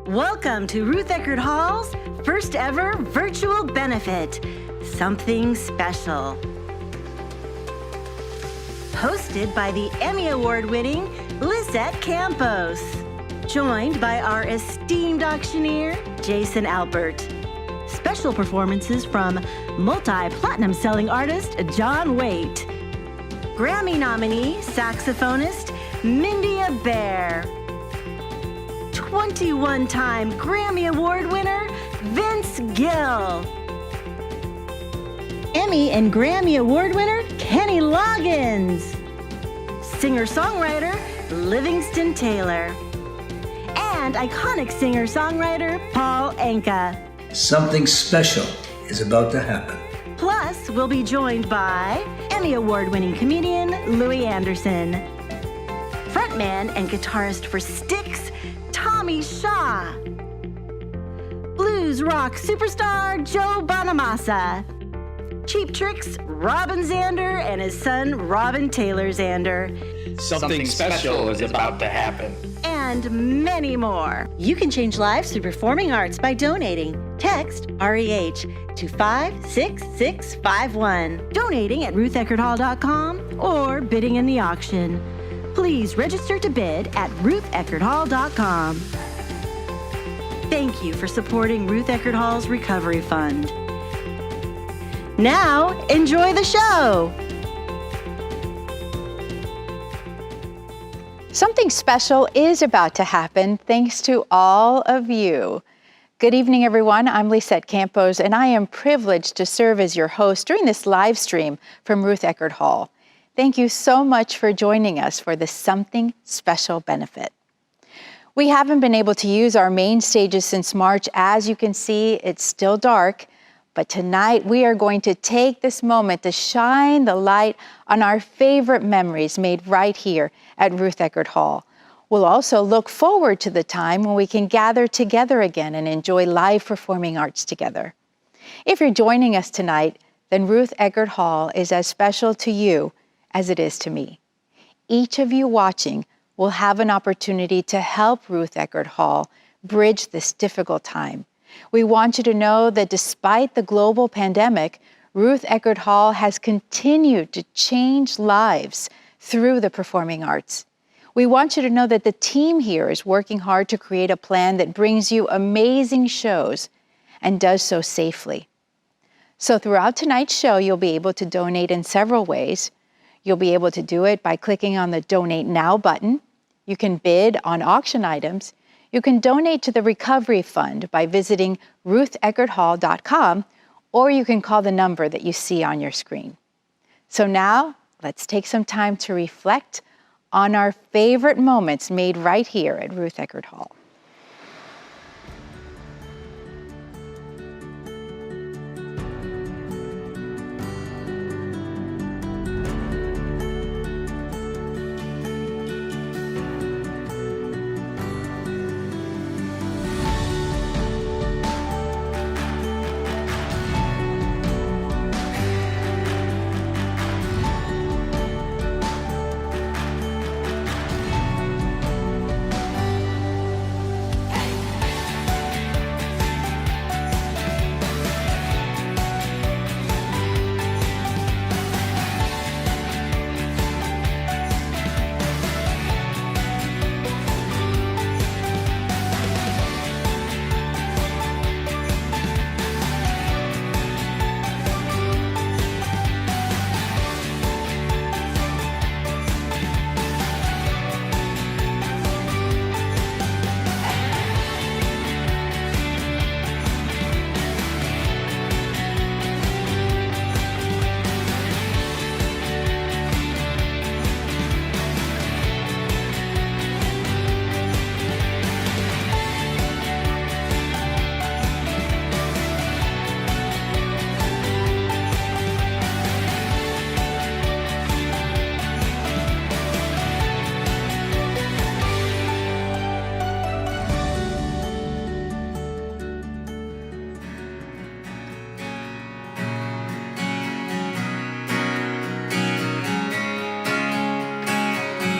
Welcome to Ruth Eckerd Hall's first ever virtual benefit, Something Special. Hosted by the Emmy Award-winning Lisette Campos. Joined by our esteemed auctioneer, Jason Alpert. Special performances from multi-platinum selling artist John Waite. Grammy nominee saxophonist Mindy Bear. 21-time Grammy Award winner Vince Gill. Emmy and Grammy Award winner Kenny Loggins. Singer-songwriter Livingston Taylor. And iconic singer-songwriter Paul Anka. Something special is about to happen. Plus, we'll be joined by Emmy Award-winning comedian Louis Anderson. Frontman and guitarist for Styx, Tommy Shaw. Blues rock superstar Joe Bonamassa. Cheap Trick's Robin Zander and his son Robin Taylor Zander. Something special is about to happen. And many more. You can change lives through performing arts by donating. Text REH to 56651. Donating at rutheckerdhall.com or bidding in the auction. Please register to bid at rutheckerdhall.com. Thank you for supporting Ruth Eckerd Hall's Recovery Fund. Now, enjoy the show. Something special is about to happen thanks to all of you. Good evening, everyone. I'm Lisette Campos, and I am privileged to serve as your host during this live stream from Ruth Eckerd Hall. Thank you so much for joining us for this Something Special benefit. We haven't been able to use our main stages since March. As you can see, it's still dark. But tonight, we are going to take this moment to shine the light on our favorite memories made right here at Ruth Eckerd Hall. We'll also look forward to the time when we can gather together again and enjoy live performing arts together. If you're joining us tonight, then Ruth Eckerd Hall is as special to you as it is to me. Each of you watching will have an opportunity to help Ruth Eckerd Hall bridge this difficult time. We want you to know that despite the global pandemic, Ruth Eckerd Hall has continued to change lives through the performing arts. We want you to know that the team here is working hard to create a plan that brings you amazing shows and does so safely. So throughout tonight's show, you'll be able to donate in several ways. You'll be able to do it by clicking on the Donate Now button. You can bid on auction items. You can donate to the Recovery Fund by visiting rutheckerdhall.com, or you can call the number that you see on your screen. So now, let's take some time to reflect on our favorite moments made right here at Ruth Eckerd Hall.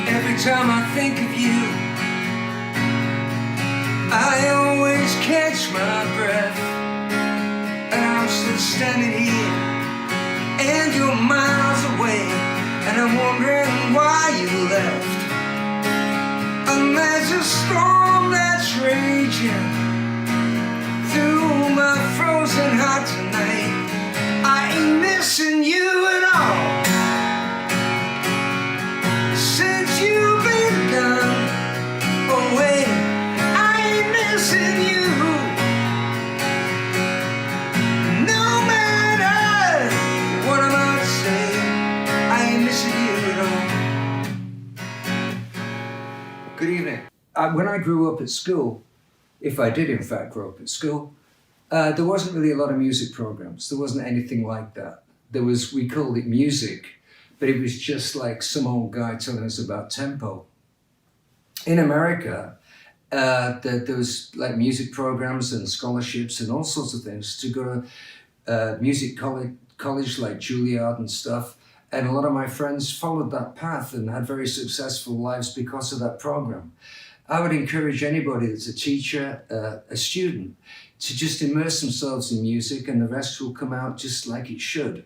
Every time I think of you, I always catch my breath, and I'm still standing here, and you're miles away, and I'm wondering why you left. And there's a storm that's raging through my frozen heart tonight. I ain't missing you at all. Since you've been gone away, I ain't missing you. No matter what I might say, I ain't missing you at all. Good evening. When I grew up at school, if I did in fact grow up at school, there wasn't really a lot of music programs. There wasn't anything like that. There was, we called it music, but it was just like some old guy telling us about tempo. In America, there was like music programs and scholarships and all sorts of things to go to music college like Juilliard and stuff. And a lot of my friends followed that path and had very successful lives because of that program. I would encourage anybody that's a teacher, a student, to just immerse themselves in music, and the rest will come out just like it should.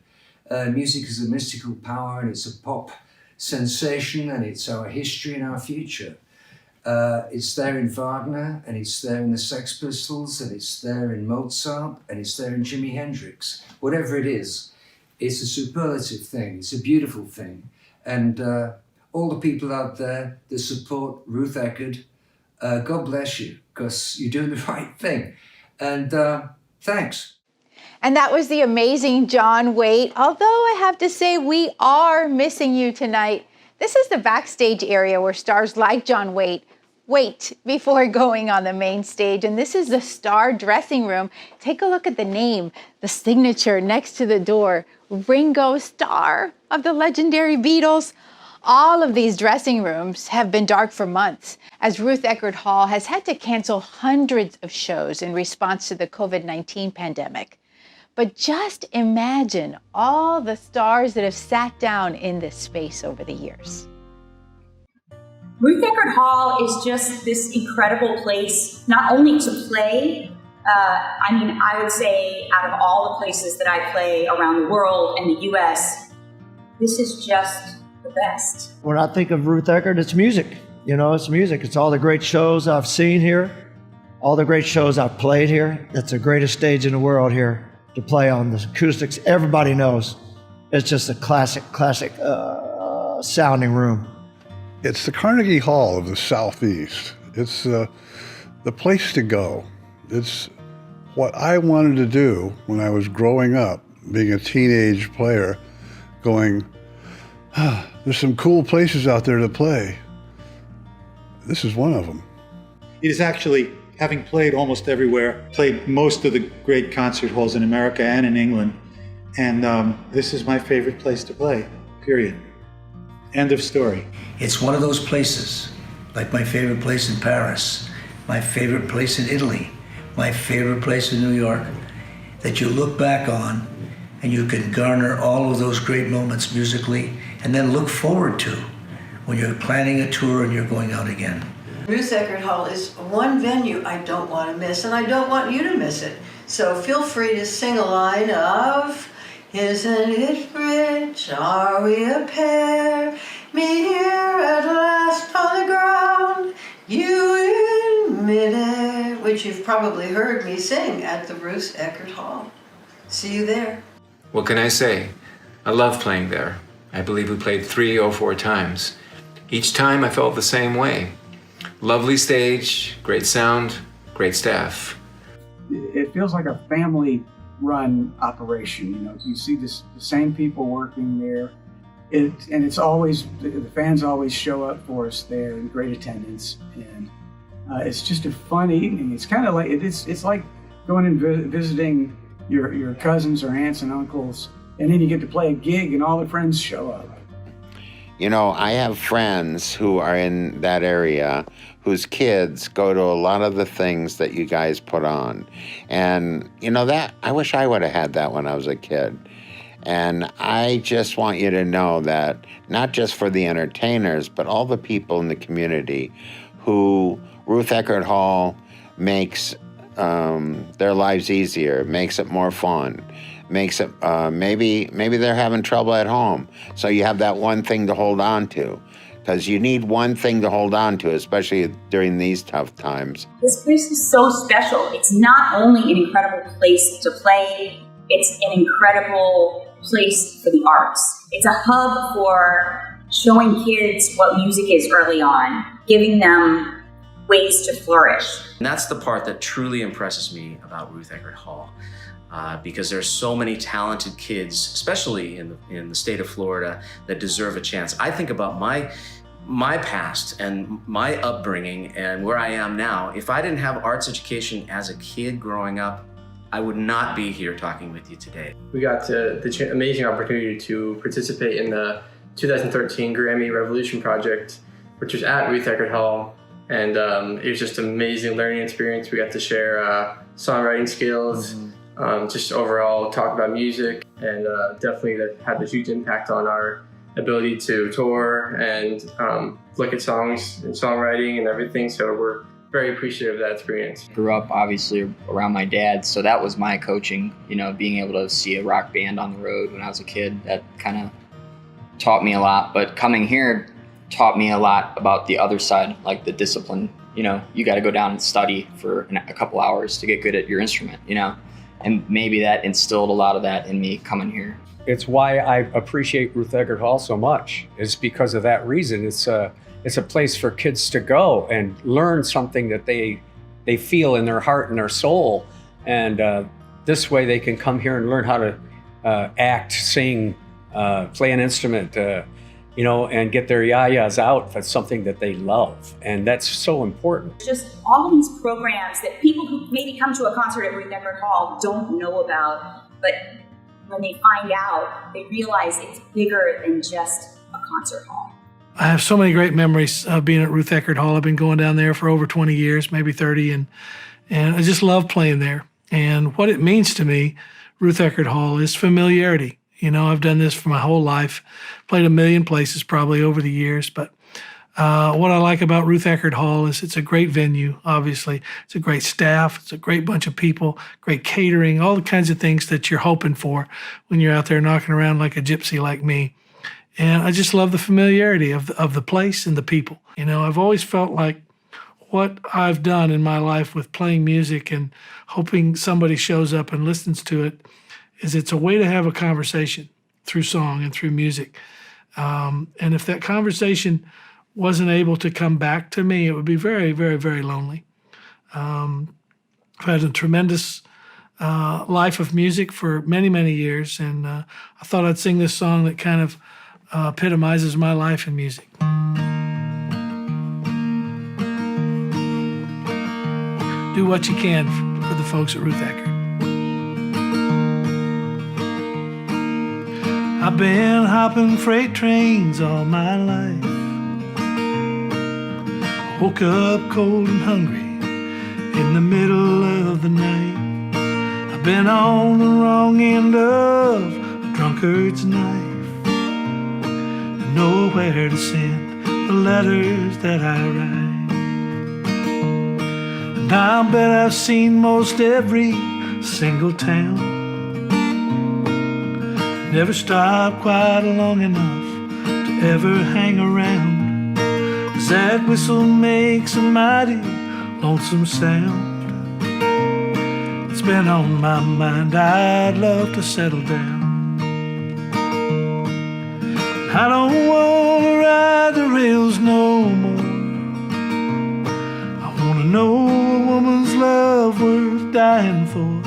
Music is a mystical power, and it's a pop sensation, and it's our history and our future. It's there in Wagner, and it's there in the Sex Pistols, and it's there in Mozart, and it's there in Jimi Hendrix. Whatever it is, it's a superlative thing. It's a beautiful thing. And all the people out there that support Ruth Eckerd, God bless you, because you're doing the right thing. And thanks. And that was the amazing John Waite. Although I have to say, we are missing you tonight. This is the backstage area where stars like John Waite wait before going on the main stage. And this is the star dressing room. Take a look at the name, the signature next to the door, Ringo Starr of the legendary Beatles. All of these dressing rooms have been dark for months, as Ruth Eckerd Hall has had to cancel hundreds of shows in response to the COVID-19 pandemic. But just imagine all the stars that have sat down in this space over the years. Ruth Eckerd Hall is just this incredible place, not only to play. I would say out of all the places that I play around the world and the U.S., this is just the best. When I think of Ruth Eckerd, it's music. You know, it's music. It's all the great shows I've seen here, all the great shows I've played here. It's the greatest stage in the world here to play on. The acoustics, everybody knows. It's just a classic sounding room. It's the Carnegie Hall of the Southeast. It's the place to go. It's what I wanted to do when I was growing up, being a teenage player, going, there's some cool places out there to play. This is one of them. It is actually, having played almost everywhere, played most of the great concert halls in America and in England, and this is my favorite place to play, period. End of story. It's one of those places, like my favorite place in Paris, my favorite place in Italy, my favorite place in New York, that you look back on and you can garner all of those great moments musically and then look forward to when you're planning a tour and you're going out again. Ruth Eckerd Hall is one venue I don't want to miss, and I don't want you to miss it. So feel free to sing a line of, "Isn't it rich, are we a pair, me here at last on the ground, you in midair," which you've probably heard me sing at the Ruth Eckerd Hall. See you there. What can I say? I love playing there. I believe we played 3 or 4 times. Each time I felt the same way. Lovely stage, great sound, great staff. It feels like a family-run operation. You know, you see the same people working there, and it's always, the fans always show up for us there in great attendance, and it's just a fun evening. It's kind of like it's like going and visiting your cousins or aunts and uncles, and then you get to play a gig and all the friends show up. You know, I have friends who are in that area whose kids go to a lot of the things that you guys put on. And, you know, that I wish I would have had that when I was a kid. And I just want you to know that not just for the entertainers, but all the people in the community who Ruth Eckerd Hall makes their lives easier, makes it more fun, makes it maybe they're having trouble at home, so you have that one thing to hold on to, because you need one thing to hold on to, especially during these tough times. This place is so special. It's not only an incredible place to play, it's an incredible place for the arts. It's a hub for showing kids what music is early on, giving them ways to flourish. And that's the part that truly impresses me about Ruth Eckerd Hall, because there's so many talented kids, especially in the state of Florida, that deserve a chance. I think about my past and my upbringing and where I am now. If I didn't have arts education as a kid growing up, I would not be here talking with you today. We got the amazing opportunity to participate in the 2013 Grammy Revolution Project, which was at Ruth Eckerd Hall. And it was just an amazing learning experience. We got to share songwriting skills, just overall talk about music, and definitely that had a huge impact on our ability to tour and look at songs and songwriting and everything. So we're very appreciative of that experience. Grew up obviously around my dad, so that was my coaching, being able to see a rock band on the road when I was a kid. That kind of taught me a lot, but coming here taught me a lot about the other side, like the discipline. You got to go down and study for a couple hours to get good at your instrument, and maybe that instilled a lot of that in me coming here. It's why I appreciate Ruth Eckerd Hall so much. It's because of that reason. It's a place for kids to go and learn something that they feel in their heart and their soul, and this way they can come here and learn how to act, sing, play an instrument, and get their yayas out. That's something that they love, and that's so important. Just all these programs that people who maybe come to a concert at Ruth Eckerd Hall don't know about, but when they find out, they realize it's bigger than just a concert hall. I have so many great memories of being at Ruth Eckerd Hall. I've been going down there for over 20 years, maybe 30, and I just love playing there. And what it means to me, Ruth Eckerd Hall, is familiarity. I've done this for my whole life, played a million places probably over the years, but what I like about Ruth Eckerd Hall is it's a great venue, obviously. It's a great staff. It's a great bunch of people, great catering, all the kinds of things that you're hoping for when you're out there knocking around like a gypsy like me. And I just love the familiarity of the place and the people. I've always felt like what I've done in my life with playing music and hoping somebody shows up and listens to it is it's a way to have a conversation through song and through music. And if that conversation wasn't able to come back to me, it would be very, very, very lonely. I've had a tremendous life of music for many, many years, and I thought I'd sing this song that kind of epitomizes my life in music. Do what you can for the folks at Ruth Eckerd. I've been hopping freight trains all my life. Woke up cold and hungry in the middle of the night. I've been on the wrong end of a drunkard's knife. I know where to send the letters that I write. And I bet I've seen most every single town. Never stopped quite long enough to ever hang around, 'cause that whistle makes a mighty lonesome sound. It's been on my mind, I'd love to settle down. I don't want to ride the rails no more. I want to know a woman's love worth dying for.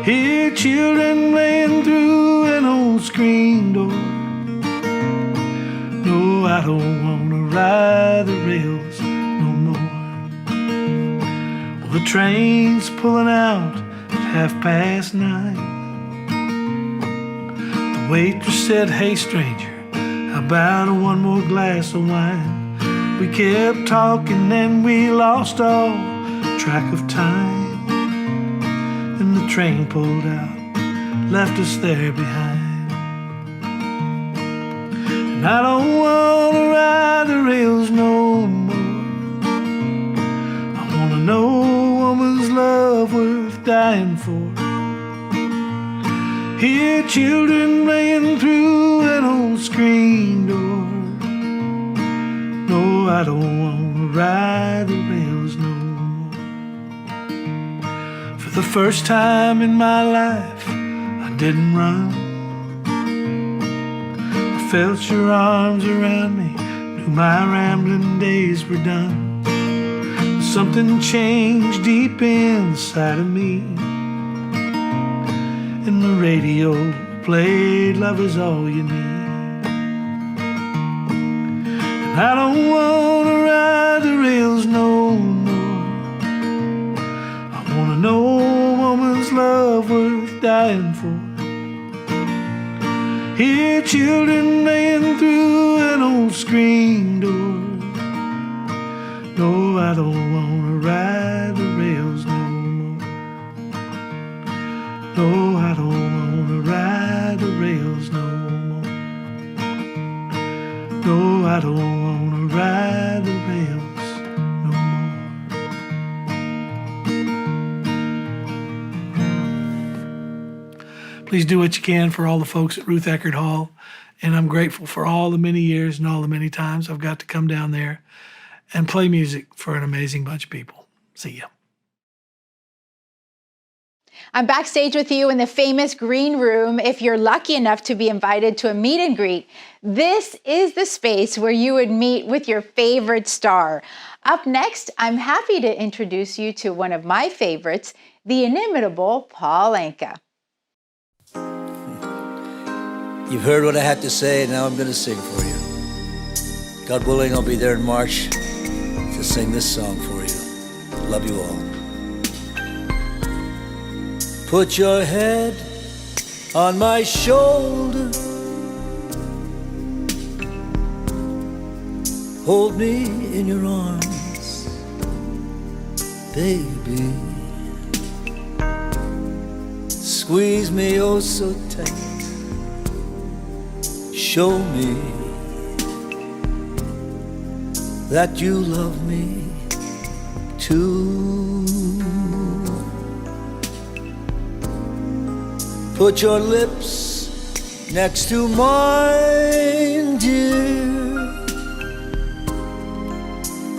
Hear children playing through an old screen door. No, I don't want to ride the rails no more. Well, the train's pulling out at 9:30. The waitress said, "Hey stranger, how about one more glass of wine?" We kept talking and we lost all track of time. And the train pulled out, left us there behind. And I don't want to ride the rails no more. I dying for. Hear children playing through an old screen door. No, I don't want to ride the rails no more. For the first time in my life, I didn't run. I felt your arms around me, knew my rambling days were done. Something changed deep inside of me, and the radio played Love Is All You Need. And I don't want to ride the rails no more. I want to know a woman's love worth dying for. Hear children playing through an old screen door. No, I don't want to ride the rails no more. No, I don't want to ride the rails no more. No, I don't want to ride the rails no more. Please do what you can for all the folks at Ruth Eckerd Hall. And I'm grateful for all the many years and all the many times I've got to come down there and play music for an amazing bunch of people. See ya. I'm backstage with you in the famous green room. If you're lucky enough to be invited to a meet and greet, this is the space where you would meet with your favorite star. Up next, I'm happy to introduce you to one of my favorites, the inimitable Paul Anka. You've heard what I had to say, and now I'm going to sing for you. God willing, I'll be there in March to sing this song for you. Love you all. Put your head on my shoulder. Hold me in your arms, baby. Squeeze me oh so tight. Show me that you love me too. Put your lips next to mine, dear.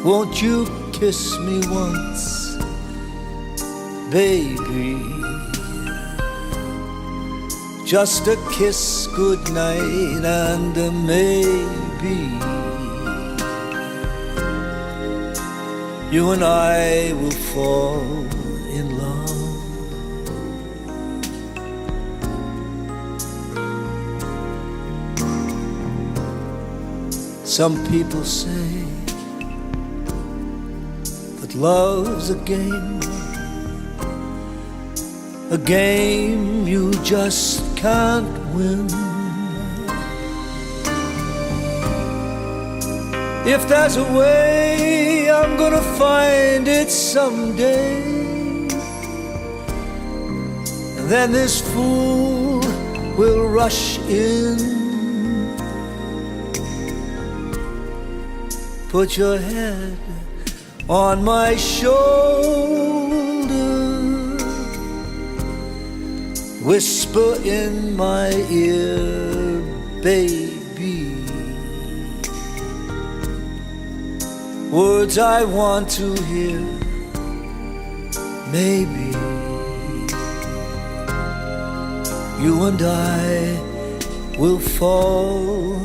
Won't you kiss me once, baby? Just a kiss goodnight and a maybe. You and I will fall in love. Some people say that love's a game you just can't win. If there's a way, I'm gonna find it someday. And then this fool will rush in. Put your head on my shoulder. Whisper in my ear, baby, words I want to hear. Maybe you and I will fall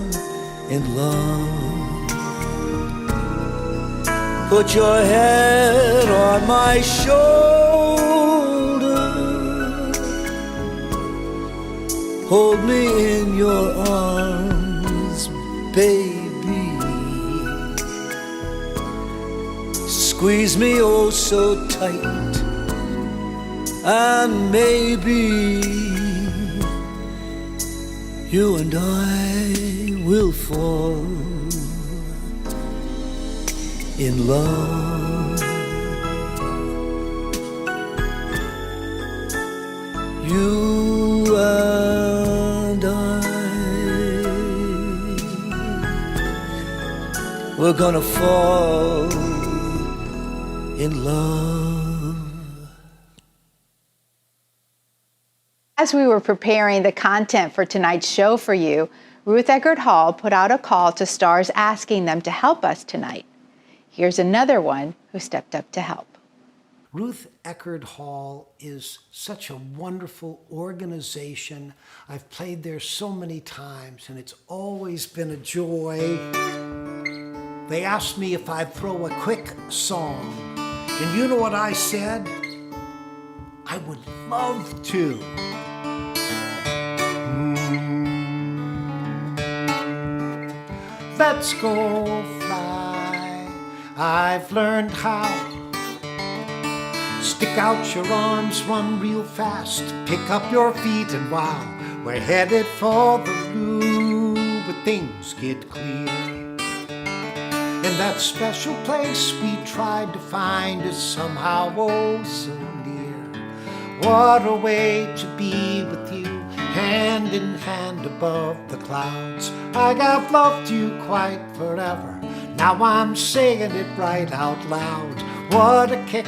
in love. Put your head on my shoulder. Hold me in your arms, baby. Squeeze me oh so tight. And maybe you and I will fall in love. You and I, we're gonna fall in love. As we were preparing the content for tonight's show for you, Ruth Eckerd Hall put out a call to stars asking them to help us tonight. Here's another one who stepped up to help. Ruth Eckerd Hall is such a wonderful organization. I've played there so many times, and it's always been a joy. They asked me if I'd throw a quick song, and you know what I said? I would love to. Let's go fly. I've learned how. Stick out your arms, run real fast, pick up your feet, and wow, we're headed for the blue, but things get clear. And that special place we tried to find is somehow oh so near. What a way to be with you, hand in hand above the clouds. I have loved you quite forever, now I'm saying it right out loud. What a kick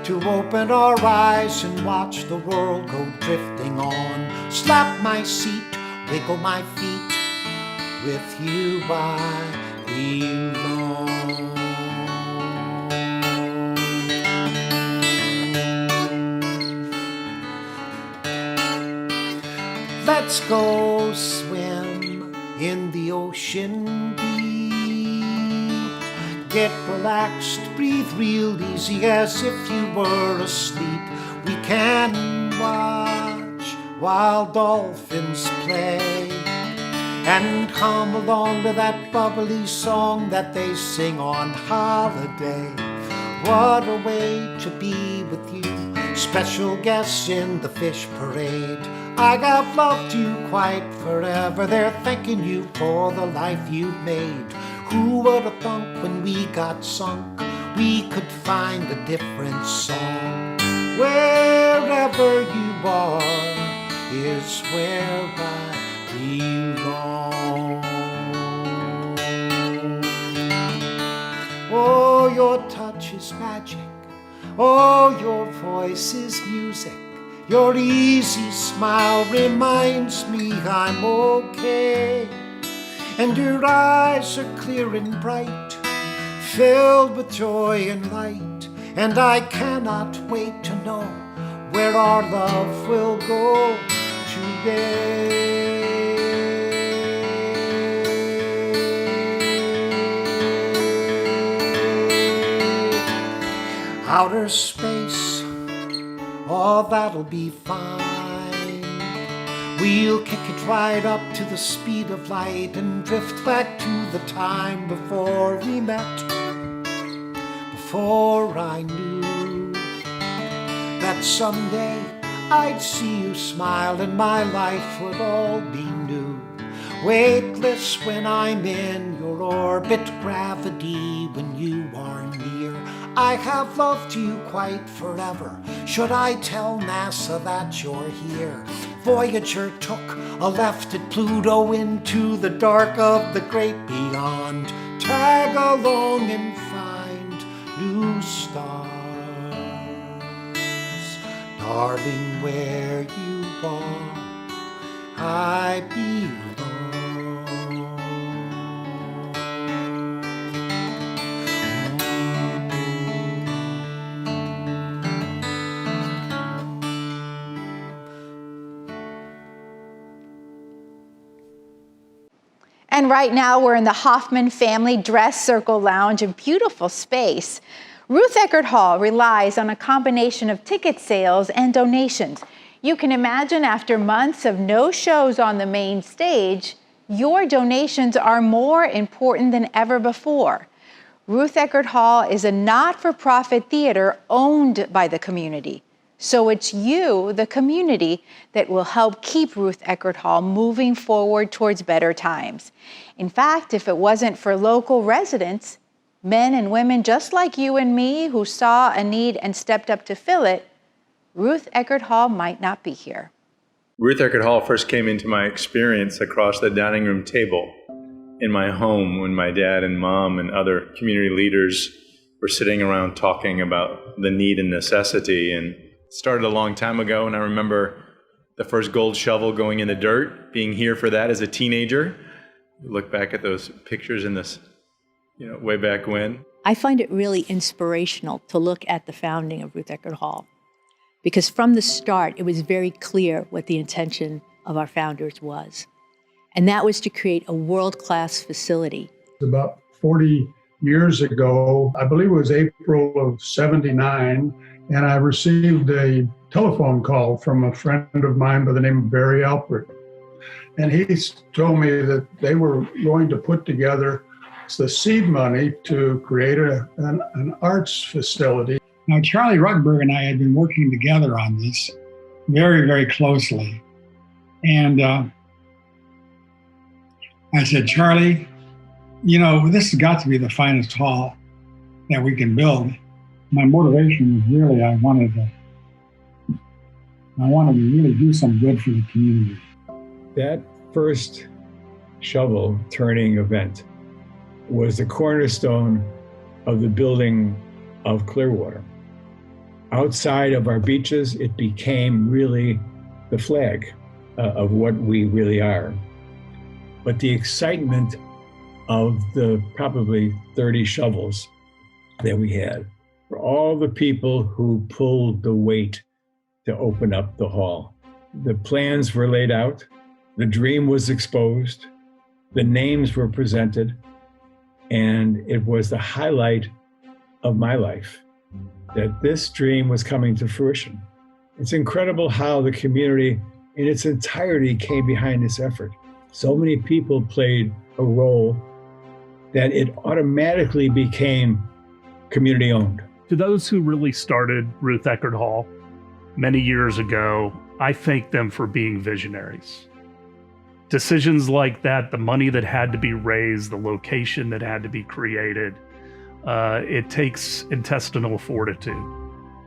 to open our eyes and watch the world go drifting on. Slap my seat, wiggle my feet, with you I belong. Let's go swim in the ocean deep. Get relaxed, breathe real easy as if you were asleep. We can watch while dolphins play and hum along to that bubbly song that they sing on holiday. What a way to be with you, special guests in the fish parade. I have loved you quite forever, they're thanking you for the life you've made. Who would have thunk when we got sunk, we could find a different song? Wherever you are is where I belong. Oh, your touch is magic. Oh, your voice is music. Your easy smile reminds me I'm okay. And your eyes are clear and bright, filled with joy and light. And I cannot wait to know where our love will go today. Outer space, oh, that'll be fine. We'll kick it right up to the speed of light and drift back to the time before we met. Before I knew that someday I'd see you smile and my life would all be new. Weightless when I'm in your orbit, gravity when you are near. I have loved you quite forever. Should I tell NASA that you're here? Voyager took a left at Pluto into the dark of the great beyond. Tag along and find new stars. Darling, where you are, I belong. And right now we're in the Hoffman Family Dress Circle Lounge, a beautiful space. Ruth Eckerd Hall relies on a combination of ticket sales and donations. You can imagine after months of no shows on the main stage, your donations are more important than ever before. Ruth Eckerd Hall is a not-for-profit theater owned by the community. So it's you, the community, that will help keep Ruth Eckerd Hall moving forward towards better times. In fact, if it wasn't for local residents, men and women just like you and me who saw a need and stepped up to fill it, Ruth Eckerd Hall might not be here. Ruth Eckerd Hall first came into my experience across the dining room table in my home when my dad and mom and other community leaders were sitting around talking about the need and necessity. And it started a long time ago, and I remember the first gold shovel going in the dirt, being here for that as a teenager. Look back at those pictures in this, way back when. I find it really inspirational to look at the founding of Ruth Eckerd Hall, because from the start, it was very clear what the intention of our founders was. And that was to create a world-class facility. About 40 years ago, I believe it was April of '79, and I received a telephone call from a friend of mine by the name of Barry Alpert. And he told me that they were going to put together the seed money to create an arts facility. Now, Charlie Ruckberg and I had been working together on this very, very closely. And I said, Charlie, this has got to be the finest hall that we can build. My motivation was really, I wanted to really do some good for the community. That first shovel turning event was the cornerstone of the building of Clearwater. Outside of our beaches, it became really the flag of what we really are. But the excitement of the probably 30 shovels that we had, for all the people who pulled the weight to open up the hall. The plans were laid out, the dream was exposed, the names were presented, and it was the highlight of my life that this dream was coming to fruition. It's incredible how the community in its entirety came behind this effort. So many people played a role that it automatically became community owned. To those who really started Ruth Eckerd Hall many years ago, I thank them for being visionaries. Decisions like that, the money that had to be raised, the location that had to be created, it takes intestinal fortitude.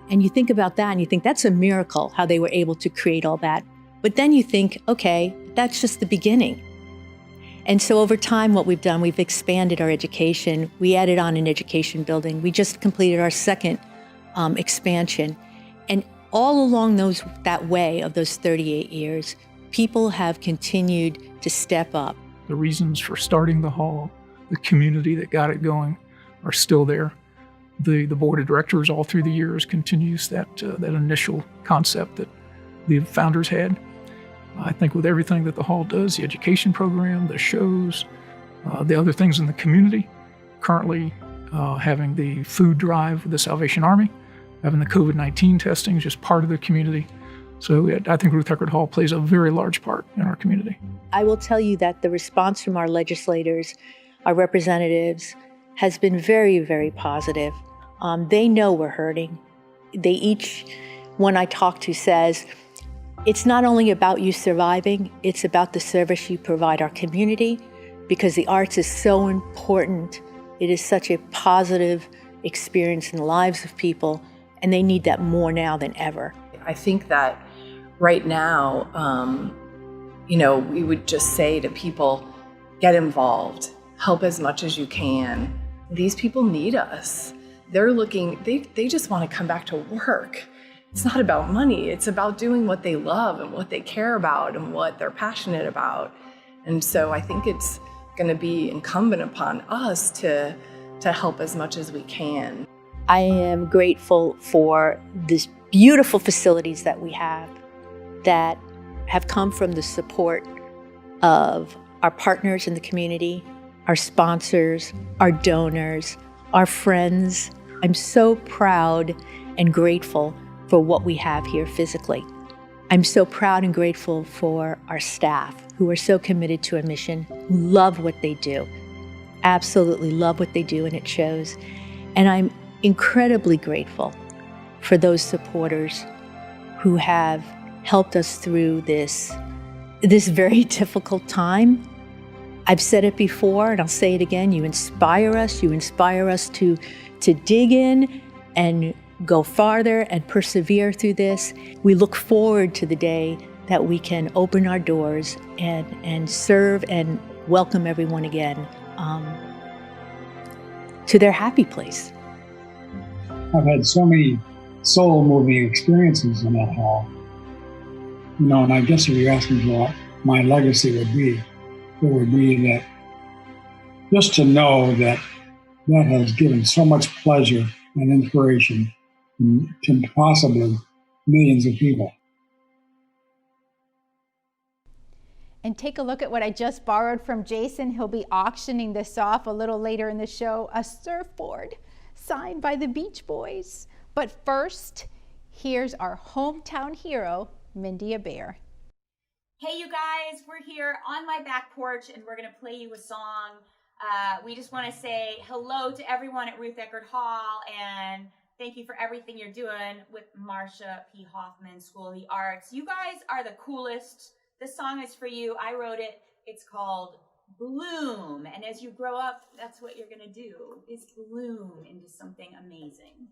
And you think about that and you think that's a miracle, how they were able to create all that. But then you think, okay, that's just the beginning. And so over time, what we've done, we've expanded our education. We added on an education building. We just completed our second expansion. And all along that way of those 38 years, people have continued to step up. The reasons for starting the hall, the community that got it going are still there. The board of directors all through the years continues that initial concept that the founders had. I think with everything that the hall does, the education program, the shows, the other things in the community, currently having the food drive with the Salvation Army, having the COVID-19 testing is just part of the community. So I think Ruth Eckerd Hall plays a very large part in our community. I will tell you that the response from our legislators, our representatives, has been very, very positive. They know we're hurting. Each one I talk to says, it's not only about you surviving, it's about the service you provide our community, because the arts is so important. It is such a positive experience in the lives of people, and they need that more now than ever. I think that right now, we would just say to people, get involved, help as much as you can. These people need us. They're looking, they just want to come back to work. It's not about money. It's about doing what they love and what they care about and what they're passionate about. And so I think it's going to be incumbent upon us to help as much as we can. I am grateful for these beautiful facilities that we have that have come from the support of our partners in the community, our sponsors, our donors, our friends. I'm so proud and grateful for what we have here physically. I'm so proud and grateful for our staff who are so committed to a mission, who love what they do, absolutely love what they do, and it shows. And I'm incredibly grateful for those supporters who have helped us through this very difficult time. I've said it before, and I'll say it again, you inspire us to dig in and go farther and persevere through this. We look forward to the day that we can open our doors and serve and welcome everyone again to their happy place. I've had so many soul-moving experiences in that hall. And I guess if you ask me what my legacy would be, it would be that just to know that has given so much pleasure and inspiration to possibly millions of people. And take a look at what I just borrowed from Jason. He'll be auctioning this off a little later in the show, a surfboard signed by the Beach Boys. But first, here's our hometown hero, Mindy Bear. Hey, you guys, we're here on my back porch and we're going to play you a song. We just want to say hello to everyone at Ruth Eckerd Hall and thank you for everything you're doing with Marcia P. Hoffman School of the Arts. You guys are the coolest. This song is for you. I wrote it. It's called Bloom. And as you grow up, that's what you're going to do, is bloom into something amazing.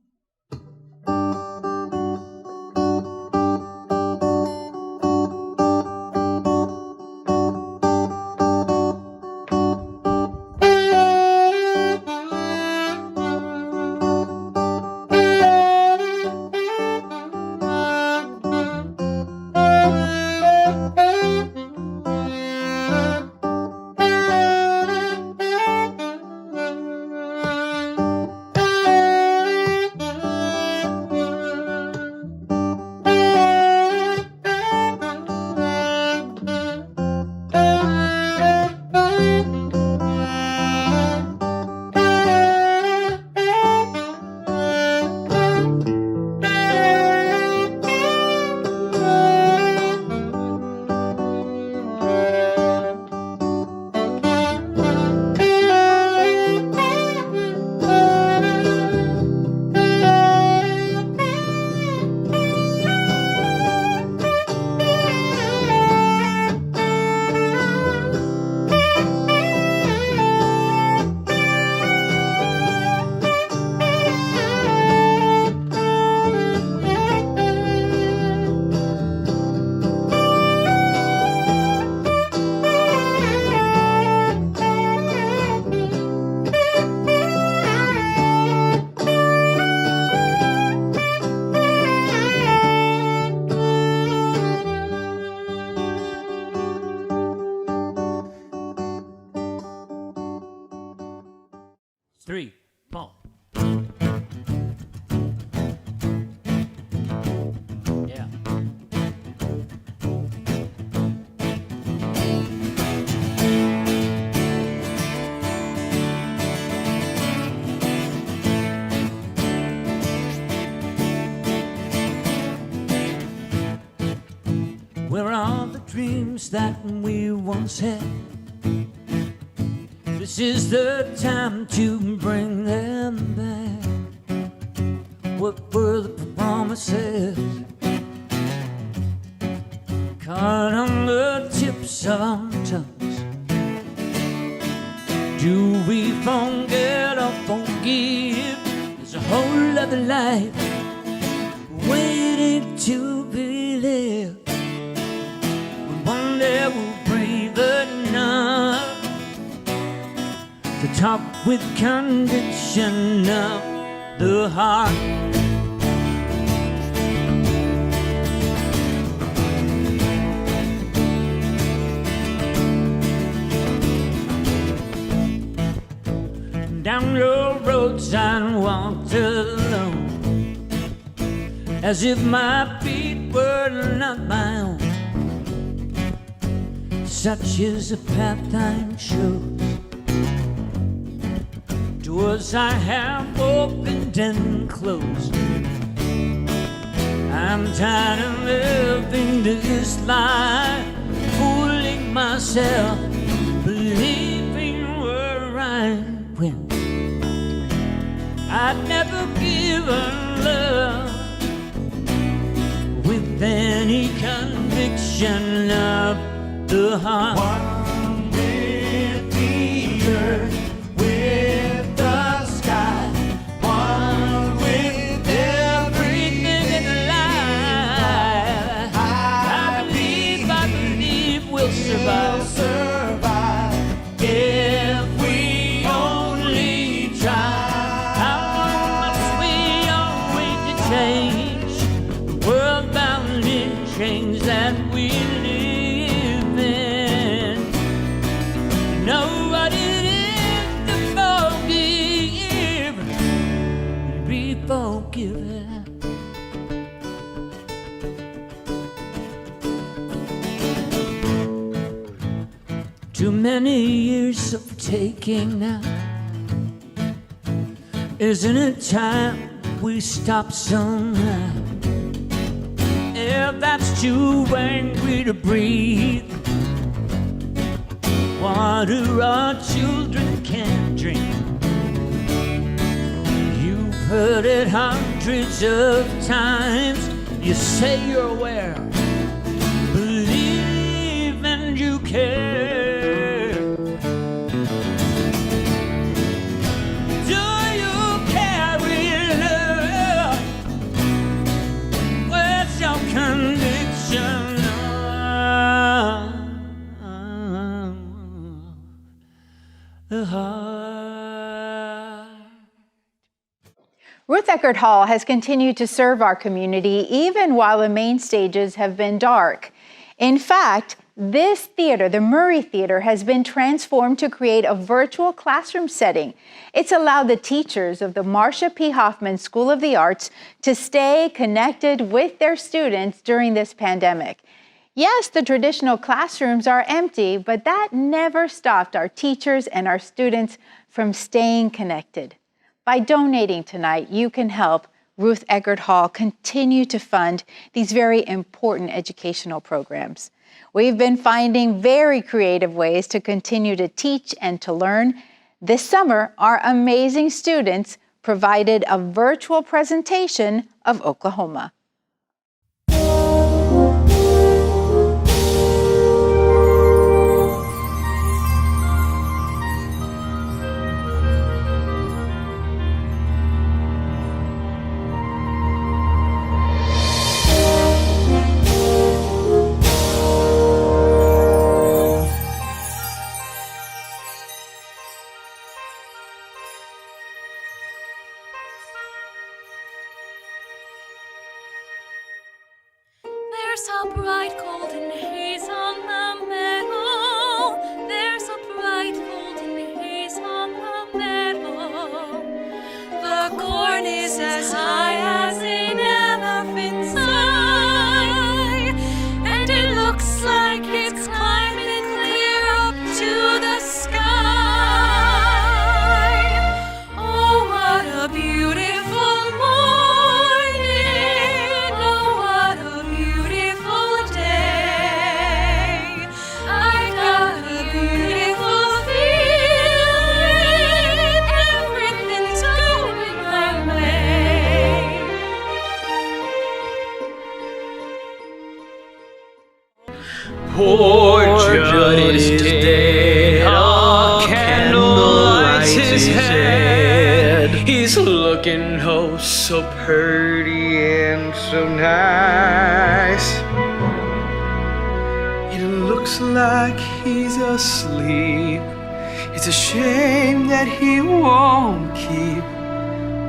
Three, four. Yeah. Where are the dreams that we once had? This is the time to bring them back. What were the promises? Caught on the tips of our tongues. Do we forget or forgive? There's a whole other life waiting to be lived. One day we'll breathe enough to talk with conviction of the heart. Down your roads I walked alone, as if my feet were not my own. Such is the path time shows. Doors I have opened and closed. I'm tired of living this life, fooling myself, believing we're right when I'd never given love with any conviction of the heart. One with the earth, with the sky, one with everything in life. I believe we'll survive. If we only try. How much we all wait to change the world bound in chains that we Too many years of taking now. Isn't it time we stop somehow? Air that's too angry to breathe, water our children can't drink. You've heard it hundreds of times. You say you're aware, believe and you care. Do you carry love? Where's your conviction? The heart. Ruth Eckerd Hall has continued to serve our community even while the main stages have been dark. In fact, this theater, the Murray Theater, has been transformed to create a virtual classroom setting. It's allowed the teachers of the Marcia P. Hoffman School of the Arts to stay connected with their students during this pandemic. Yes, the traditional classrooms are empty, but that never stopped our teachers and our students from staying connected. By donating tonight, you can help Ruth Eckerd Hall continue to fund these very important educational programs. We've been finding very creative ways to continue to teach and to learn. This summer, our amazing students provided a virtual presentation of Oklahoma. There's a bright golden haze on the meadow. There's a bright golden haze on the meadow. The corn is as high as an elephant's eye, and it looks like it's climbing clear up to the sky. Oh, what a beautiful morning! Oh, what a beautiful day! I got a beautiful feeling, everything's going my way. Poor Judd is dead, a candle lights his head. He's looking oh so pretty and so nice. It looks like he's asleep. It's a shame that he won't keep.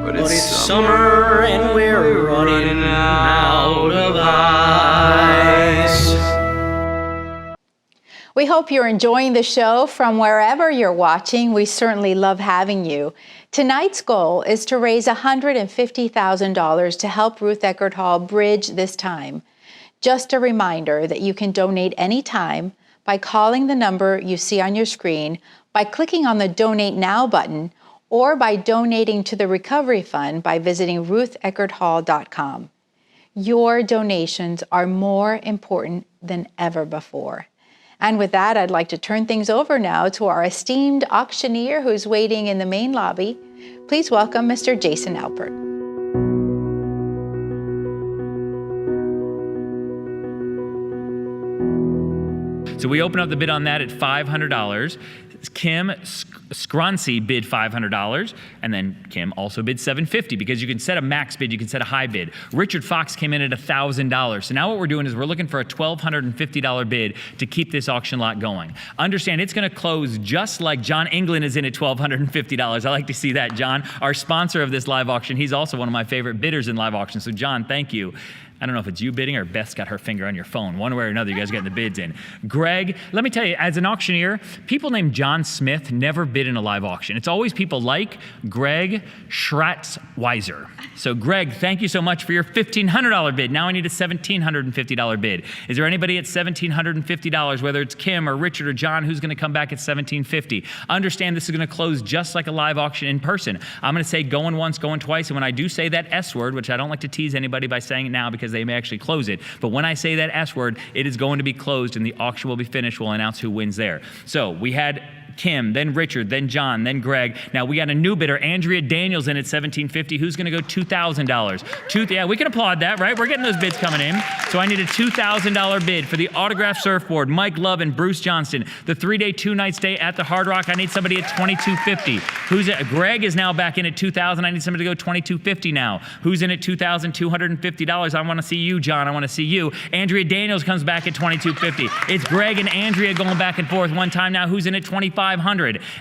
But it's summer and we're running out of ice. We hope you're enjoying the show from wherever you're watching. We certainly love having you. Tonight's goal is to raise $150,000 to help Ruth Eckerd Hall bridge this time. Just a reminder that you can donate anytime by calling the number you see on your screen, by clicking on the Donate Now button, or by donating to the Recovery Fund by visiting rutheckerdhall.com. Your donations are more important than ever before. And with that, I'd like to turn things over now to our esteemed auctioneer who's waiting in the main lobby. Please welcome Mr. Jason Alpert. So we open up the bid on that at $500. Kim Scroncy bid $500, and then Kim also bid $750 because you can set a max bid, you can set a high bid. Richard Fox came in at $1,000. So now what we're doing is we're looking for a $1,250 bid to keep this auction lot going. Understand it's going to close just like John England is in at $1,250. I like to see that, John, our sponsor of this live auction. He's also one of my favorite bidders in live auctions. So John, thank you. I don't know if it's you bidding or Beth's got her finger on your phone. One way or another, you guys are getting the bids in. Greg, let me tell you, as an auctioneer, people named John Smith never bid in a live auction. It's always people like Greg Schratzweiser. So Greg, thank you so much for your $1,500 bid. Now I need a $1,750 bid. Is there anybody at $1,750, whether it's Kim or Richard or John, who's going to come back at $1,750? Understand this is going to close just like a live auction in person. I'm going to say going once, going twice, and when I do say that S word, which I don't like to tease anybody by saying it now because they may actually close it, but when I say that S word, it is going to be closed and the auction will be finished. We'll announce who wins there. So we had Kim, then Richard, then John, then Greg. Now we got a new bidder, Andrea Daniels, in at $1,750. Who's going to go $2,000? Yeah, we can applaud that, right? We're getting those bids coming in. So I need a $2,000 bid for the autographed surfboard, Mike Love and Bruce Johnston. The 3-day, 2-night stay at the Hard Rock. I need somebody at $2,250. Who's it? Greg is now back in at $2,000. I need somebody to go $2,250 now. Who's in at $2,250? I want to see you, John. I want to see you. Andrea Daniels comes back at $2,250. It's Greg and Andrea going back and forth one time now. Who's in at $2,500?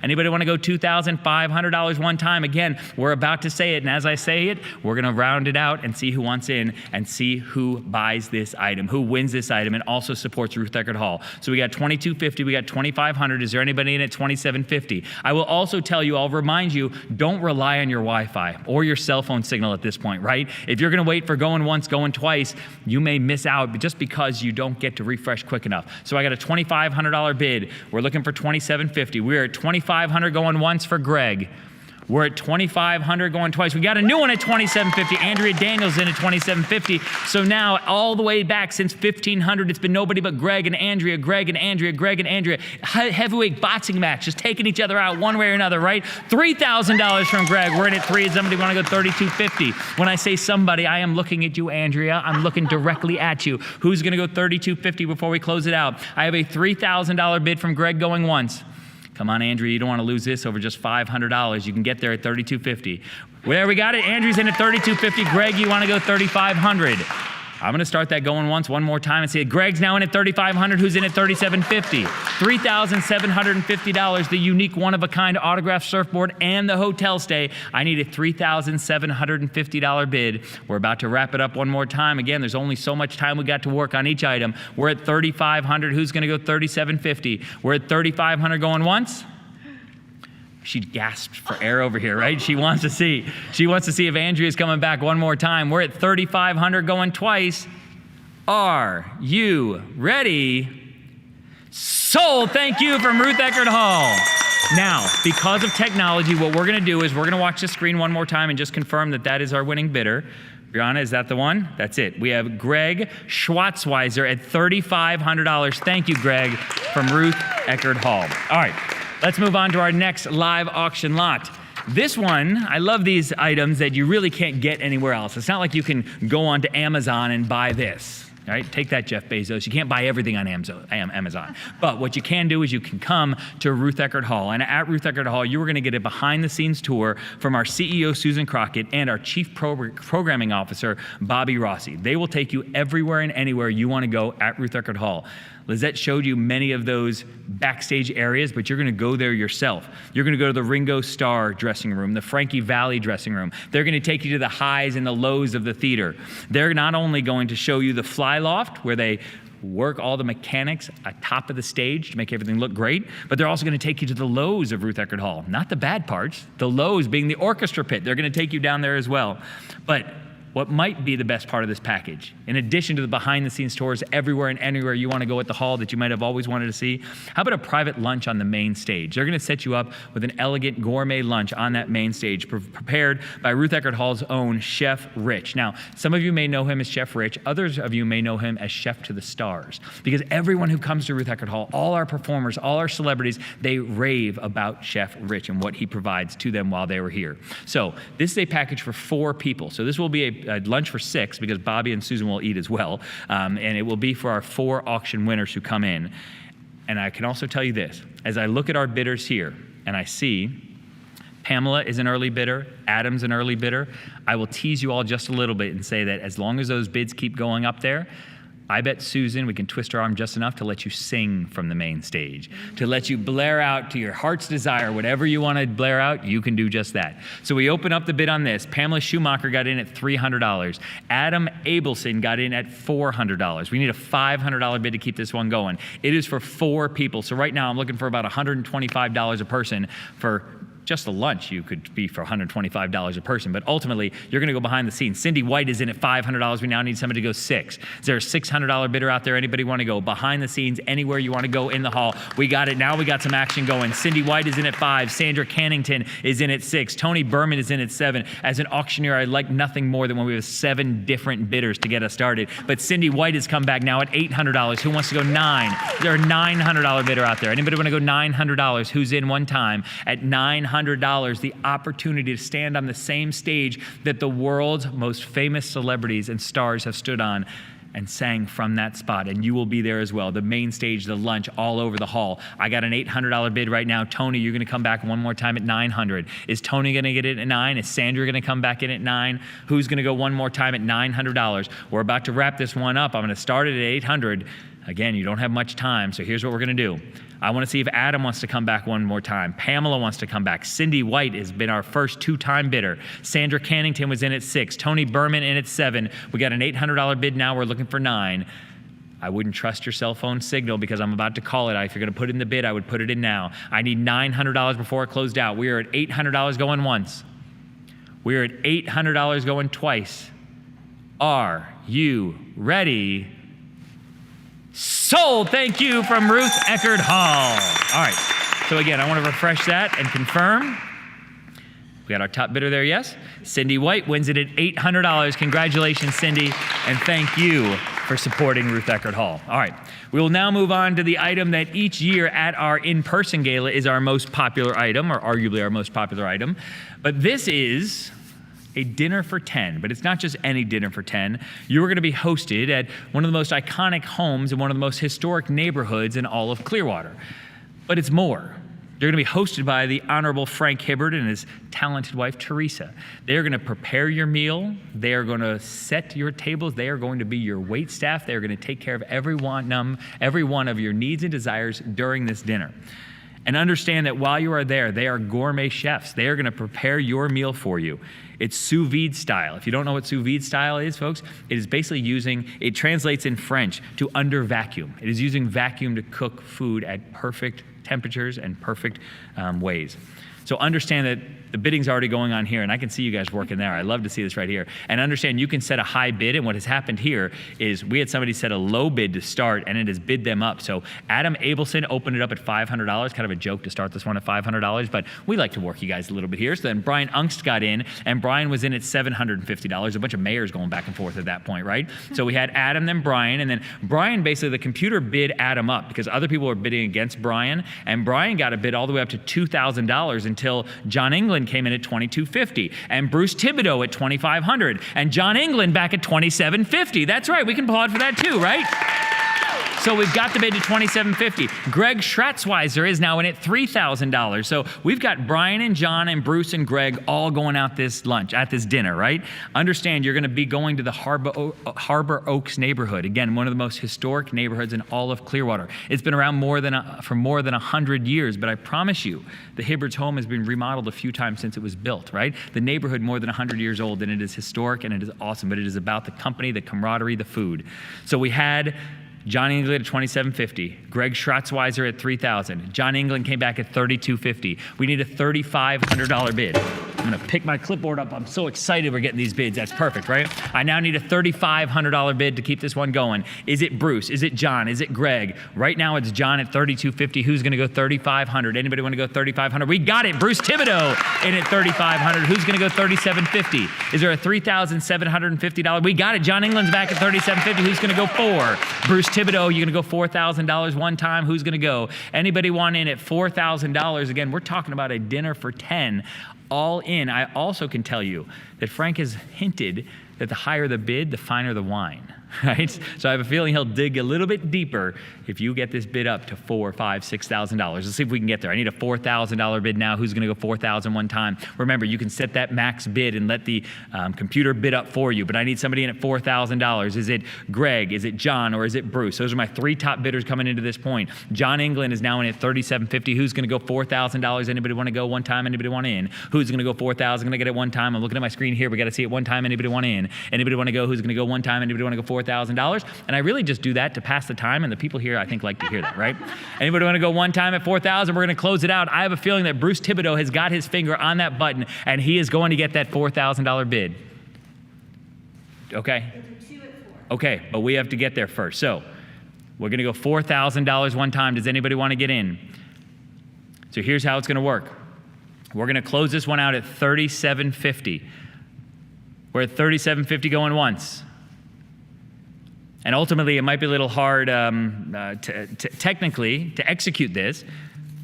Anybody want to go $2,500 one time? Again, we're about to say it, and as I say it, we're going to round it out and see who wants in and see who buys this item, who wins this item, and also supports Ruth Eckerd Hall. So we got $2,250, we got $2,500. Is there anybody in at $2,750? I will also tell you, I'll remind you, don't rely on your Wi-Fi or your cell phone signal at this point, right? If you're going to wait for going once, going twice, you may miss out just because you don't get to refresh quick enough. So I got a $2,500 bid. We're looking for $2,750. We're at $2,500 going once for Greg. We're at $2,500 going twice. We got a new one at $2,750. Andrea Daniels in at $2,750. So now all the way back since $1,500, it's been nobody but Greg and Andrea, Greg and Andrea, Greg and Andrea. Heavyweight boxing match, just taking each other out one way or another, right? $3,000 from Greg. We're in at $3,000. Somebody want to go $3,250? When I say somebody, I am looking at you, Andrea. I'm looking directly at you. Who's going to go $3,250 before we close it out? I have a $3,000 bid from Greg going once. Come on, Andrea, you don't want to lose this over just $500. You can get there at $3,250. There we got it. Andrew's in at $3,250. Greg, you want to go $3,500. I'm going to start that going once one more time and say, Greg's now in at $3,500. Who's in at $3,750? $3,750, the unique one-of-a-kind autographed surfboard and the hotel stay. I need a $3,750 bid. We're about to wrap it up one more time. Again, there's only so much time we got to work on each item. We're at $3,500. Who's going to go $3,750? We're at $3,500 going once. She gasped for air over here, right? She wants to see. She wants to see if Andrea's coming back one more time. We're at $3,500 going twice. Are you ready? Sold. Thank you from Ruth Eckerd Hall. Now, because of technology, what we're going to do is we're going to watch the screen one more time and just confirm that that is our winning bidder. Brianna, is that the one? That's it. We have Greg Schwarzweiser at $3,500. Thank you, Greg, from Ruth Eckerd Hall. All right. Let's move on to our next live auction lot. This one, I love these items that you really can't get anywhere else. It's not like you can go onto Amazon and buy this. All right, take that, Jeff Bezos. You can't buy everything on Amazon. But what you can do is you can come to Ruth Eckerd Hall. And at Ruth Eckerd Hall, you are going to get a behind-the-scenes tour from our CEO, Susan Crockett, and our Chief Programming Officer, Bobby Rossi. They will take you everywhere and anywhere you want to go at Ruth Eckerd Hall. Lizette showed you many of those backstage areas, but you're going to go there yourself. You're going to go to the Ringo Starr dressing room, the Frankie Valli dressing room. They're going to take you to the highs and the lows of the theater. They're not only going to show you the fly loft, where they work all the mechanics atop of the stage to make everything look great, but they're also going to take you to the lows of Ruth Eckerd Hall. Not the bad parts, the lows being the orchestra pit. They're going to take you down there as well. But what might be the best part of this package, in addition to the behind-the-scenes tours everywhere and anywhere you want to go at the hall that you might have always wanted to see, how about a private lunch on the main stage? They're going to set you up with an elegant gourmet lunch on that main stage, prepared by Ruth Eckerd Hall's own Chef Rich. Now, some of you may know him as Chef Rich. Others of you may know him as Chef to the Stars, because everyone who comes to Ruth Eckerd Hall, all our performers, all our celebrities, they rave about Chef Rich and what he provides to them while they were here. So this is a package for 4 people. So this will be a lunch for 6, because Bobby and Susan will eat as well. And it will be for our 4 auction winners who come in. And I can also tell you this, as I look at our bidders here and I see Pamela is an early bidder, Adam's an early bidder, I will tease you all just a little bit and say that as long as those bids keep going up there, I bet Susan, we can twist her arm just enough to let you sing from the main stage, to let you blare out to your heart's desire, whatever you want to blare out, you can do just that. So we open up the bid on this. Pamela Schumacher got in at $300. Adam Abelson got in at $400. We need a $500 bid to keep this one going. It is for 4 people. So right now I'm looking for about $125 a person for just a lunch. You could be for $125 a person, but ultimately you're going to go behind the scenes. Cindy White is in at $500. We now need somebody to go 6. Is there a $600 bidder out there? Anybody want to go behind the scenes, anywhere you want to go in the hall? We got it. Now we got some action going. Cindy White is in at 5. Sandra Cannington is in at 6. Tony Berman is in at 7. As an auctioneer, I'd like nothing more than when we have 7 different bidders to get us started. But Cindy White has come back now at $800. Who wants to go 9? Is there a $900 bidder out there? Anybody want to go $900? Who's in one time at $900? The opportunity to stand on the same stage that the world's most famous celebrities and stars have stood on and sang from that spot, and you will be there as well. The main stage, the lunch, all over the hall. I got an $800 bid right now. Tony, you're gonna come back one more time at $900. Is Tony gonna get it at 9? Is Sandra gonna come back in at 9? Who's gonna go one more time at $900? We're about to wrap this one up. I'm gonna start it at 800. Again, you don't have much time, so here's what we're gonna do. I want to see if Adam wants to come back one more time. Pamela wants to come back. Cindy White has been our first 2-time bidder. Sandra Cannington was in at 6. Tony Berman in at 7. We got an $800 bid now. We're looking for 9. I wouldn't trust your cell phone signal because I'm about to call it. If you're going to put in the bid, I would put it in now. I need $900 before it closed out. We are at $800 going once. We are at $800 going twice. Are you ready? Sold. Thank you from Ruth Eckerd Hall. All right. So again, I want to refresh that and confirm. We got our top bidder there, yes? Cindy White wins it at $800. Congratulations, Cindy, and thank you for supporting Ruth Eckerd Hall. All right. We will now move on to the item that each year at our in-person gala is our most popular item, or arguably our most popular item. But this is a dinner for 10, but it's not just any dinner for 10. You're going to be hosted at one of the most iconic homes in one of the most historic neighborhoods in all of Clearwater. But it's more. You're going to be hosted by the Honorable Frank Hibbert and his talented wife, Teresa. They're going to prepare your meal. They are going to set your tables. They are going to be your wait staff. They are going to take care of every one of your needs and desires during this dinner. And understand that while you are there, they are gourmet chefs. They are going to prepare your meal for you. It's sous vide style. If you don't know what sous vide style is, folks, it is basically it translates in French to under vacuum. It is using vacuum to cook food at perfect temperatures and perfect ways. So understand that the bidding's already going on here, and I can see you guys working there. I love to see this right here. And understand you can set a high bid, and what has happened here is we had somebody set a low bid to start, and it has bid them up. So Adam Abelson opened it up at $500, kind of a joke to start this one at $500, but we like to work you guys a little bit here. So then Brian Ungst got in, and Brian was in at $750. A bunch of mayors going back and forth at that point, right? So we had Adam, then Brian, and then Brian, basically the computer bid Adam up because other people were bidding against Brian, and Brian got a bid all the way up to $2,000 until John England came in at $2,250, and Bruce Thibodeau at $2,500, and John England back at $2,750. That's right, we can applaud for that too, right? So we've got the bid to $2,750. Greg Schratzweiser is now in at $3,000. So we've got Brian and John and Bruce and Greg all going out this dinner, right? Understand you're going to be going to the Harbor Oaks neighborhood. Again, one of the most historic neighborhoods in all of Clearwater. It's been around for more than 100 years, but I promise you, the Hibbert's home has been remodeled a few times since it was built, right? The neighborhood more than 100 years old, and it is historic and it is awesome, but it is about the company, the camaraderie, the food. So we had John England at $2,750, Greg Schratzweiser at $3,000. John England came back at $3,250. We need a $3,500 bid. I'm gonna pick my clipboard up. I'm so excited we're getting these bids. That's perfect, right? I now need a $3,500 bid to keep this one going. Is it Bruce? Is it John? Is it Greg? Right now it's John at $3,250. Who's gonna go $3,500? Anybody wanna go $3,500? We got it, Bruce Thibodeau in at $3,500. Who's gonna go $3,750? Is there a $3,750? We got it, John England's back at $3,750. Who's gonna go $4,000? Bruce Thibodeau, you're gonna go $4,000 one time. Who's gonna go? Anybody want in at $4,000? Again, we're talking about a dinner for 10. All in. I also can tell you that Frank has hinted that the higher the bid, the finer the wine, right? So I have a feeling he'll dig a little bit deeper if you get this bid up to $4,000, $5,000, $6,000. Let's see if we can get there. I need a $4,000 bid now. Who's going to go $4,000 one time? Remember, you can set that max bid and let the computer bid up for you, but I need somebody in at $4,000. Is it Greg? Is it John? Or is it Bruce? Those are my three top bidders coming into this point. John England is now in at $3,750. Who's going to go $4,000? Anybody want to go one time? Anybody want in? Who's going to go $4,000? Going to get it one time? I'm looking at my screen here. We got to see it one time. Anybody want in? Anybody want to go? Who's going to go one time? Anybody want to go $4,000? And I really just do that to pass the time, and the people here, I think, like to hear that, right? Anybody want to go one time at $4,000? We're going to close it out. I have a feeling that Bruce Thibodeau has got his finger on that button, and he is going to get that $4,000 bid. Okay? Okay, but we have to get there first. So we're going to go $4,000 one time. Does anybody want to get in? So here's how it's going to work. We're going to close this one out at $3,750. We're at $3,750 going once. And ultimately, it might be a little hard technically to execute this,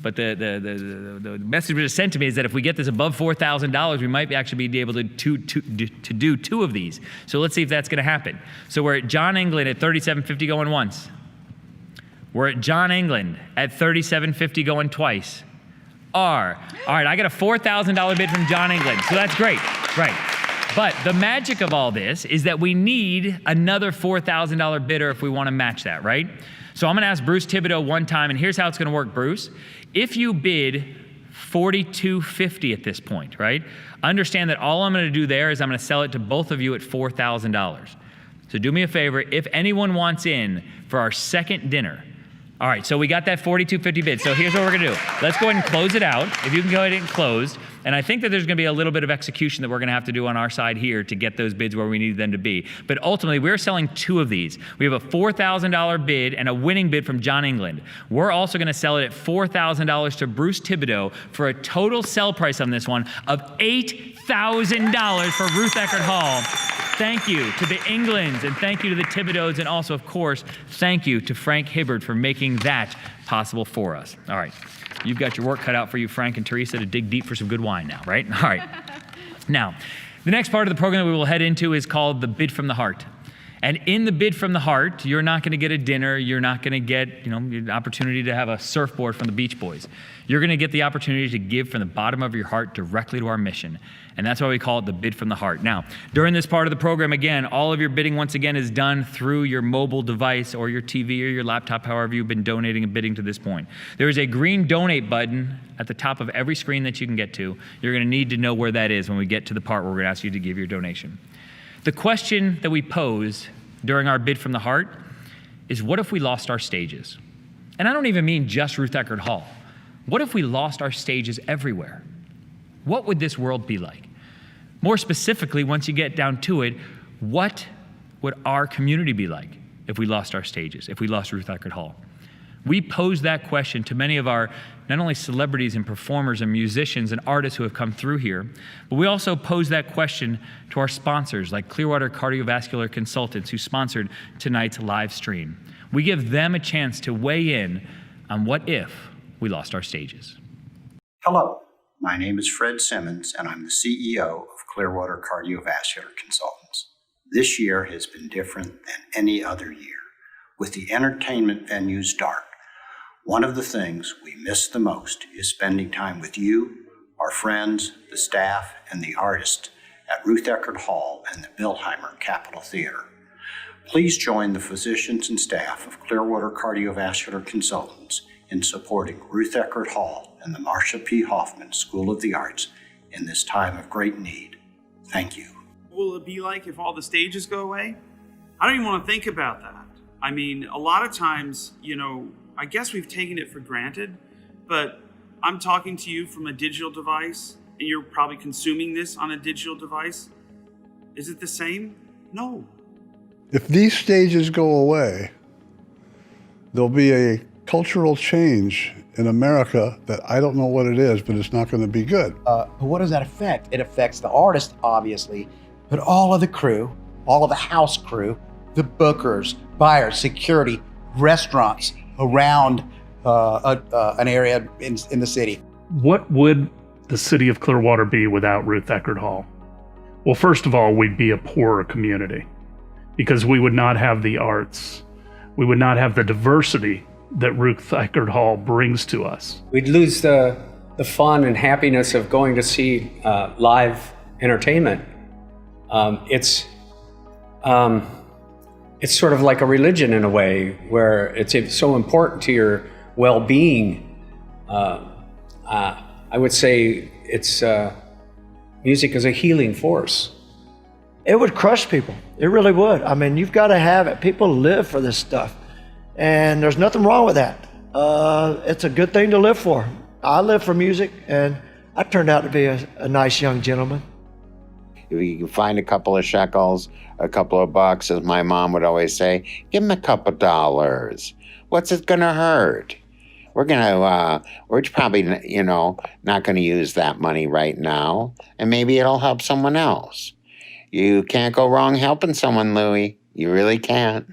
but the message that was sent to me is that if we get this above $4,000, we might actually be able to do two of these. So let's see if that's going to happen. So we're at John England at $3,750 going once. We're at John England at $3,750 going twice. All right, I got a $4,000 bid from John England, so that's great, right? But the magic of all this is that we need another $4,000 bidder if we want to match that, right? So I'm going to ask Bruce Thibodeau one time, and here's how it's going to work, Bruce. If you bid $4,250 at this point, right? Understand that all I'm going to do there is I'm going to sell it to both of you at $4,000. So do me a favor, if anyone wants in for our second dinner. All right, so we got that $4,250 bid. So here's what we're gonna do. Let's go ahead and close it out. If you can go ahead and close. And I think that there's gonna be a little bit of execution that we're gonna have to do on our side here to get those bids where we need them to be. But ultimately, we're selling two of these. We have a $4,000 bid and a winning bid from John England. We're also gonna sell it at $4,000 to Bruce Thibodeau for a total sell price on this one of $8,000 for Ruth Eckerd Hall. Thank you to the Englands, and thank you to the Thibodeaus, and also, of course, thank you to Frank Hibbard for making that possible for us. All right, you've got your work cut out for you, Frank and Teresa, to dig deep for some good wine now, right? All right. Now, the next part of the program that we will head into is called the Bid from the Heart. And in the Bid from the Heart, you're not going to get a dinner. You're not going to get, the opportunity to have a surfboard from the Beach Boys. You're going to get the opportunity to give from the bottom of your heart directly to our mission. And that's why we call it the Bid from the Heart. Now, during this part of the program, again, all of your bidding, once again, is done through your mobile device or your TV or your laptop, however you've been donating and bidding to this point. There is a green donate button at the top of every screen that you can get to. You're going to need to know where that is when we get to the part where we're going to ask you to give your donation. The question that we pose during our Bid from the Heart is, what if we lost our stages? And I don't even mean just Ruth Eckerd Hall. What if we lost our stages everywhere? What would this world be like? More specifically, once you get down to it, what would our community be like if we lost our stages, if we lost Ruth Eckerd Hall? We pose that question to many of our, not only celebrities and performers and musicians and artists who have come through here, but we also pose that question to our sponsors like Clearwater Cardiovascular Consultants, who sponsored tonight's live stream. We give them a chance to weigh in on what if we lost our stages. Hello, my name is Fred Simmons, and I'm the CEO of Clearwater Cardiovascular Consultants. This year has been different than any other year. With the entertainment venues dark, one of the things we miss the most is spending time with you, our friends, the staff, and the artists at Ruth Eckerd Hall and the Bilheimer Capitol Theater. Please join the physicians and staff of Clearwater Cardiovascular Consultants in supporting Ruth Eckerd Hall and the Marsha P. Hoffman School of the Arts in this time of great need. Thank you. What will it be like if all the stages go away? I don't even want to think about that. I mean, a lot of times, I guess we've taken it for granted, but I'm talking to you from a digital device, and you're probably consuming this on a digital device. Is it the same? No. If these stages go away, there'll be a cultural change in America that I don't know what it is, but it's not going to be good. But what does that affect? It affects the artist, obviously, but all of the crew, all of the house crew, the bookers, buyers, security, restaurants around an area in the city. What would the city of Clearwater be without Ruth Eckerd Hall? Well, first of all, we'd be a poorer community because we would not have the arts. We would not have the diversity that Ruth Eckerd Hall brings to us. We'd lose the fun and happiness of going to see live entertainment. It's sort of like a religion in a way, where it's so important to your well-being. I would say it's music is a healing force. It would crush people. It really would. I mean, you've got to have it. People live for this stuff, and there's nothing wrong with that. It's a good thing to live for. I live for music, and I turned out to be a nice young gentleman. If you can find a couple of shekels, a couple of bucks, as my mom would always say, give him a couple dollars. What's it gonna hurt? We're probably, not gonna use that money right now, and maybe it'll help someone else. You can't go wrong helping someone, Louie. You really can't.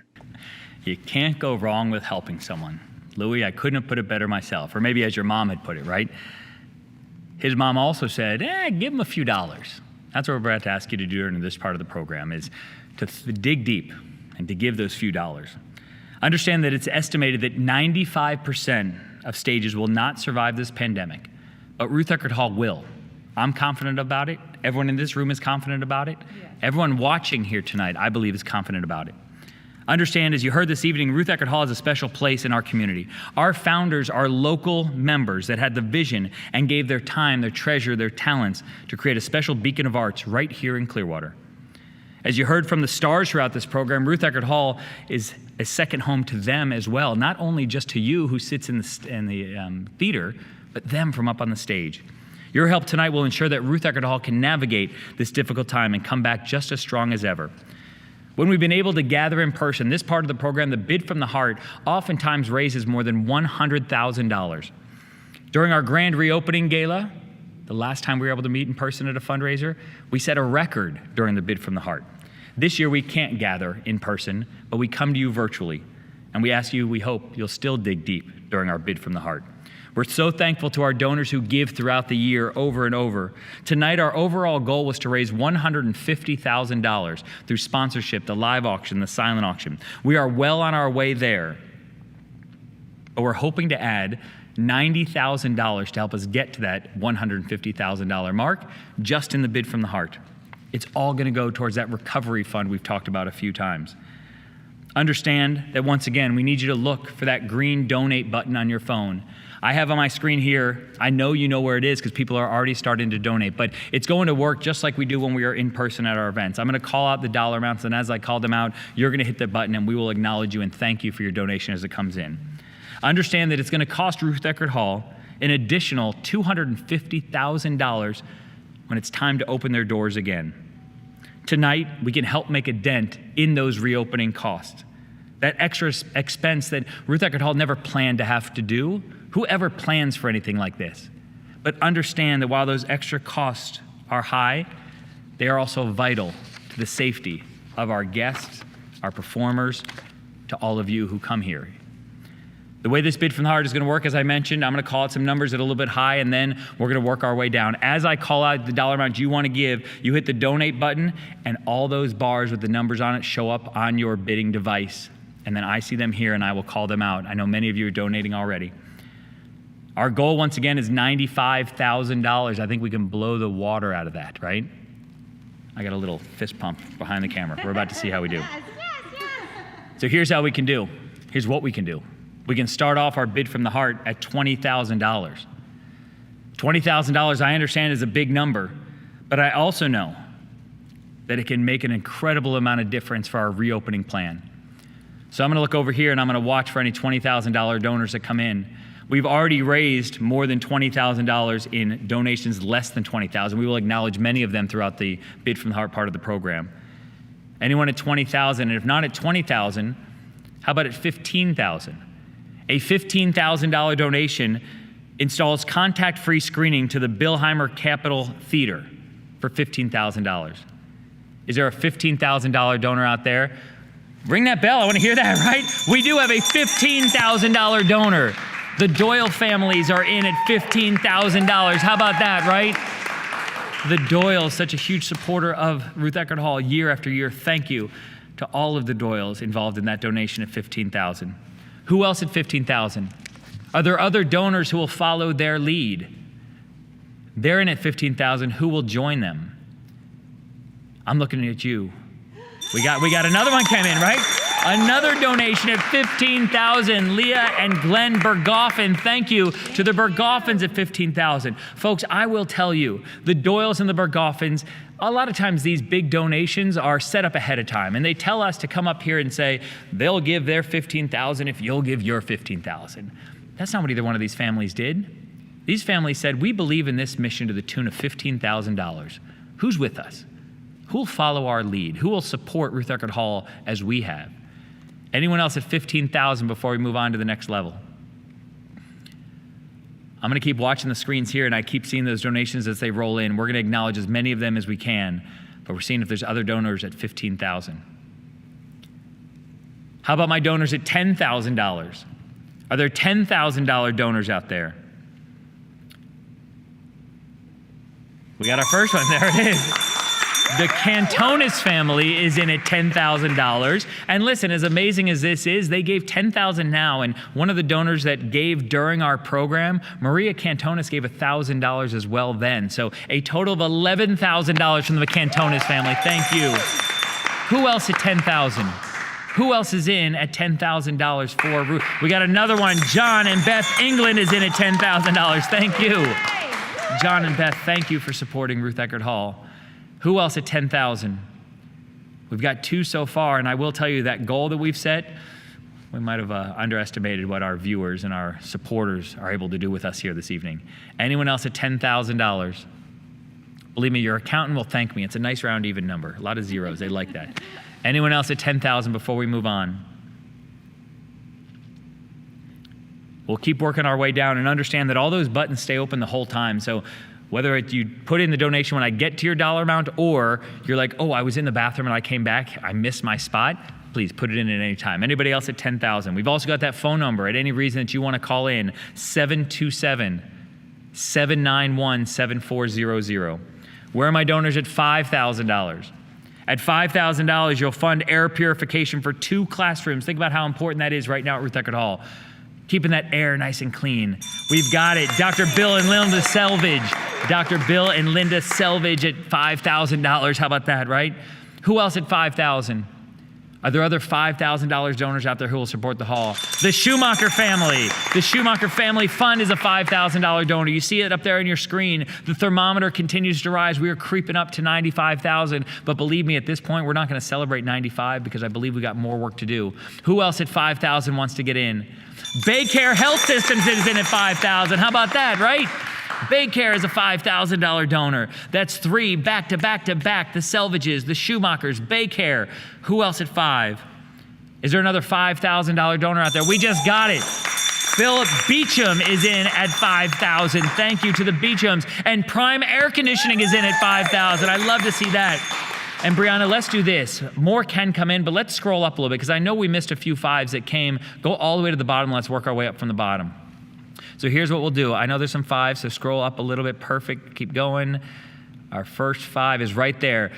You can't go wrong with helping someone. Louie, I couldn't have put it better myself, or maybe as your mom had put it, right? His mom also said, give him a few dollars. That's what we're about to ask you to do during this part of the program, is to dig deep and to give those few dollars. Understand that it's estimated that 95% of stages will not survive this pandemic, but Ruth Eckerd Hall will. I'm confident about it. Everyone in this room is confident about it. Yeah. Everyone watching here tonight, I believe, is confident about it. Understand, as you heard this evening, Ruth Eckerd Hall is a special place in our community. Our founders are local members that had the vision and gave their time, their treasure, their talents to create a special beacon of arts right here in Clearwater. As you heard from the stars throughout this program, Ruth Eckerd Hall is a second home to them as well, not only just to you who sits in the theater, but them from up on the stage. Your help tonight will ensure that Ruth Eckerd Hall can navigate this difficult time and come back just as strong as ever. When we've been able to gather in person, this part of the program, the Bid from the Heart, oftentimes raises more than $100,000. During our grand reopening gala, the last time we were able to meet in person at a fundraiser, we set a record during the Bid from the Heart. This year we can't gather in person, but we come to you virtually. And we ask you, we hope you'll still dig deep during our Bid from the Heart. We're so thankful to our donors who give throughout the year over and over. Tonight, our overall goal was to raise $150,000 through sponsorship, the live auction, the silent auction. We are well on our way there, but we're hoping to add $90,000 to help us get to that $150,000 mark just in the Bid from the Heart. It's all going to go towards that recovery fund we've talked about a few times. Understand that once again, we need you to look for that green donate button on your phone. I have on my screen here, I know you know where it is because people are already starting to donate, but it's going to work just like we do when we are in person at our events. I'm going to call out the dollar amounts, and as I call them out, you're going to hit the button and we will acknowledge you and thank you for your donation as it comes in. Understand that it's going to cost Ruth Eckerd Hall an additional $250,000 when it's time to open their doors again. Tonight, we can help make a dent in those reopening costs. That extra expense that Ruth Eckerd Hall never planned to have to do. Whoever plans for anything like this? But understand that while those extra costs are high, they are also vital to the safety of our guests, our performers, to all of you who come here. The way this Bid from the Heart is going to work, as I mentioned, I'm going to call out some numbers that are a little bit high, and then we're going to work our way down. As I call out the dollar amount you want to give, you hit the donate button, and all those bars with the numbers on it show up on your bidding device. And then I see them here, and I will call them out. I know many of you are donating already. Our goal, once again, is $95,000. I think we can blow the water out of that, right? I got a little fist pump behind the camera. We're about to see how we do. So here's how we can do. Here's what we can do. We can start off our Bid from the Heart at $20,000. $20,000, I understand, is a big number, but I also know that it can make an incredible amount of difference for our reopening plan. So I'm going to look over here and I'm going to watch for any $20,000 donors that come in. We've already raised more than $20,000 in donations less than $20,000. We will acknowledge many of them throughout the Bid from the Heart part of the program. Anyone at $20,000, and if not at $20,000, how about at $15,000? A $15,000 donation installs contact-free screening to the Billheimer Capitol Theater for $15,000. Is there a $15,000 donor out there? Ring that bell, I want to hear that, right? We do have a $15,000 donor. The Doyle families are in at $15,000. How about that, right? The Doyles, such a huge supporter of Ruth Eckerd Hall year after year. Thank you to all of the Doyles involved in that donation of $15,000. Who else at $15,000? Are there other donors who will follow their lead? They're in at $15,000. Who will join them? I'm looking at you. We got another one came in, right? Another donation of $15,000. Leah and Glenn Bergoffen. Thank you to the Bergoffens at $15,000. Folks, I will tell you, the Doyles and the Bergoffens, a lot of times these big donations are set up ahead of time, and they tell us to come up here and say they'll give their $15,000 if you'll give your $15,000. That's not what either one of these families did. These families said, we believe in this mission to the tune of $15,000. Who's with us? Who will follow our lead? Who will support Ruth Eckerd Hall as we have? Anyone else at $15,000 before we move on to the next level? I'm going to keep watching the screens here, and I keep seeing those donations as they roll in. We're going to acknowledge as many of them as we can, but we're seeing if there's other donors at $15,000. How about my donors at $10,000? Are there $10,000 donors out there? We got our first one. There it is. The Cantonis family is in at $10,000. And listen, as amazing as this is, they gave $10,000 now. And one of the donors that gave during our program, Maria Cantonis, gave $1,000 as well then. So a total of $11,000 from the Cantonis family. Thank you. Who else at $10,000? Who else is in at $10,000 for Ruth? We got another one. John and Beth England is in at $10,000. Thank you. John and Beth, thank you for supporting Ruth Eckerd Hall. Who else at $10,000? We've got 2 so far, and I will tell you that goal that we've set, we might have underestimated what our viewers and our supporters are able to do with us here this evening. Anyone else at $10,000? Believe me, your accountant will thank me. It's a nice round even number. A lot of zeros, they like that. Anyone else at $10,000 before we move on? We'll keep working our way down and understand that all those buttons stay open the whole time. So whether you put in the donation when I get to your dollar amount, or you're like, oh, I was in the bathroom and I came back, I missed my spot, please put it in at any time. Anybody else at $10,000? We've also got that phone number at any reason that you want to call in, 727-791-7400. Where are my donors at $5,000? At $5,000, you'll fund air purification for 2 classrooms. Think about how important that is right now at Ruth Eckerd Hall. Keeping that air nice and clean. We've got it. Dr. Bill and Linda Selvage. Dr. Bill and Linda Selvage at $5,000. How about that, right? Who else at $5,000? Are there other $5,000 donors out there who will support the hall? The Schumacher family. The Schumacher Family Fund is a $5,000 donor. You see it up there on your screen. The thermometer continues to rise. We are creeping up to 95,000. But believe me, at this point, we're not going to celebrate 95 because I believe we got more work to do. Who else at $5,000 wants to get in? Baycare Health Systems is in at $5,000. How about that, right? Baycare is a $5,000 donor. That's 3 back to back to back. The Selvages, the Schumachers, Baycare. Who else at 5? Is there another $5,000 donor out there? We just got it. Philip Beecham is in at $5,000. Thank you to the Beechams. And Prime Air Conditioning is in at $5,000. I love to see that. And Brianna, let's do this. More can come in, but let's scroll up a little bit because I know we missed a few 5s that came. Go all the way to the bottom. Let's work our way up from the bottom. So here's what we'll do. I know there's some 5s, so scroll up a little bit. Perfect. Keep going. Our first 5 is right there.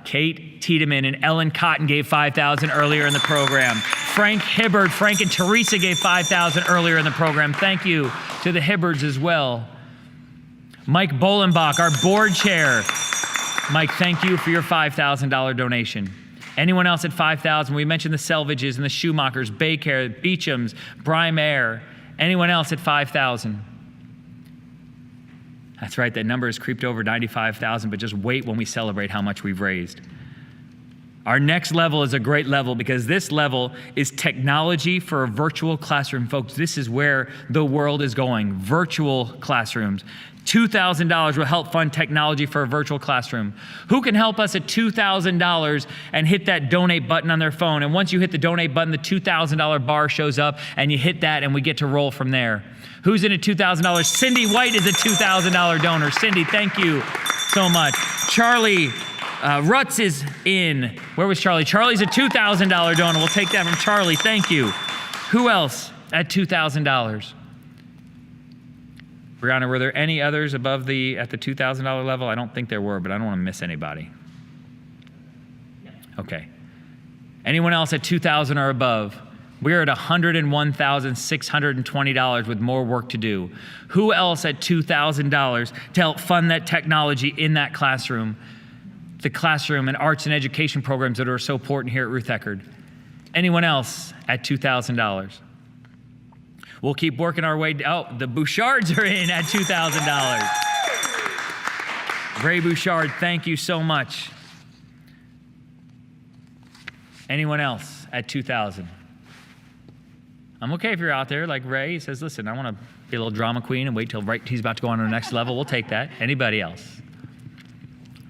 Kate Tiedemann and Ellen Cotton gave $5,000 earlier in the program. Frank Hibbard, Frank and Teresa gave $5,000 earlier in the program. Thank you to the Hibbards as well. Mike Bolenbach, our board chair. Mike, thank you for your $5,000 donation. Anyone else at $5,000? We mentioned the Selvages and the Schumachers, Baycare, Beechams, Brime Air. Anyone else at $5,000? That's right, that number has creeped over 95,000, but just wait when we celebrate how much we've raised. Our next level is a great level because this level is technology for a virtual classroom. Folks, this is where the world is going, virtual classrooms. $2,000 will help fund technology for a virtual classroom. Who can help us at $2,000 and hit that donate button on their phone? And once you hit the donate button, the $2,000 bar shows up and you hit that and we get to roll from there. Who's in at $2,000? Cindy White is a $2,000 donor. Cindy, thank you so much. Charlie Rutz is in. Where was Charlie? Charlie's a $2,000 donor. We'll take that from Charlie. Thank you. Who else at $2,000? Brianna, were there any others above at the $2,000 level? I don't think there were, but I don't want to miss anybody. Okay. Anyone else at $2,000 or above? We're at $101,620 with more work to do. Who else at $2,000 to help fund that technology in that classroom? The classroom and arts and education programs that are so important here at Ruth Eckerd. Anyone else at $2,000? We'll keep working our way. Oh, the Bouchards are in at $2,000. Ray Bouchard, thank you so much. Anyone else at $2,000? I'm okay if you're out there like Ray. He says, listen, I want to be a little drama queen and wait till he's about to go on to the next level. We'll take that. Anybody else?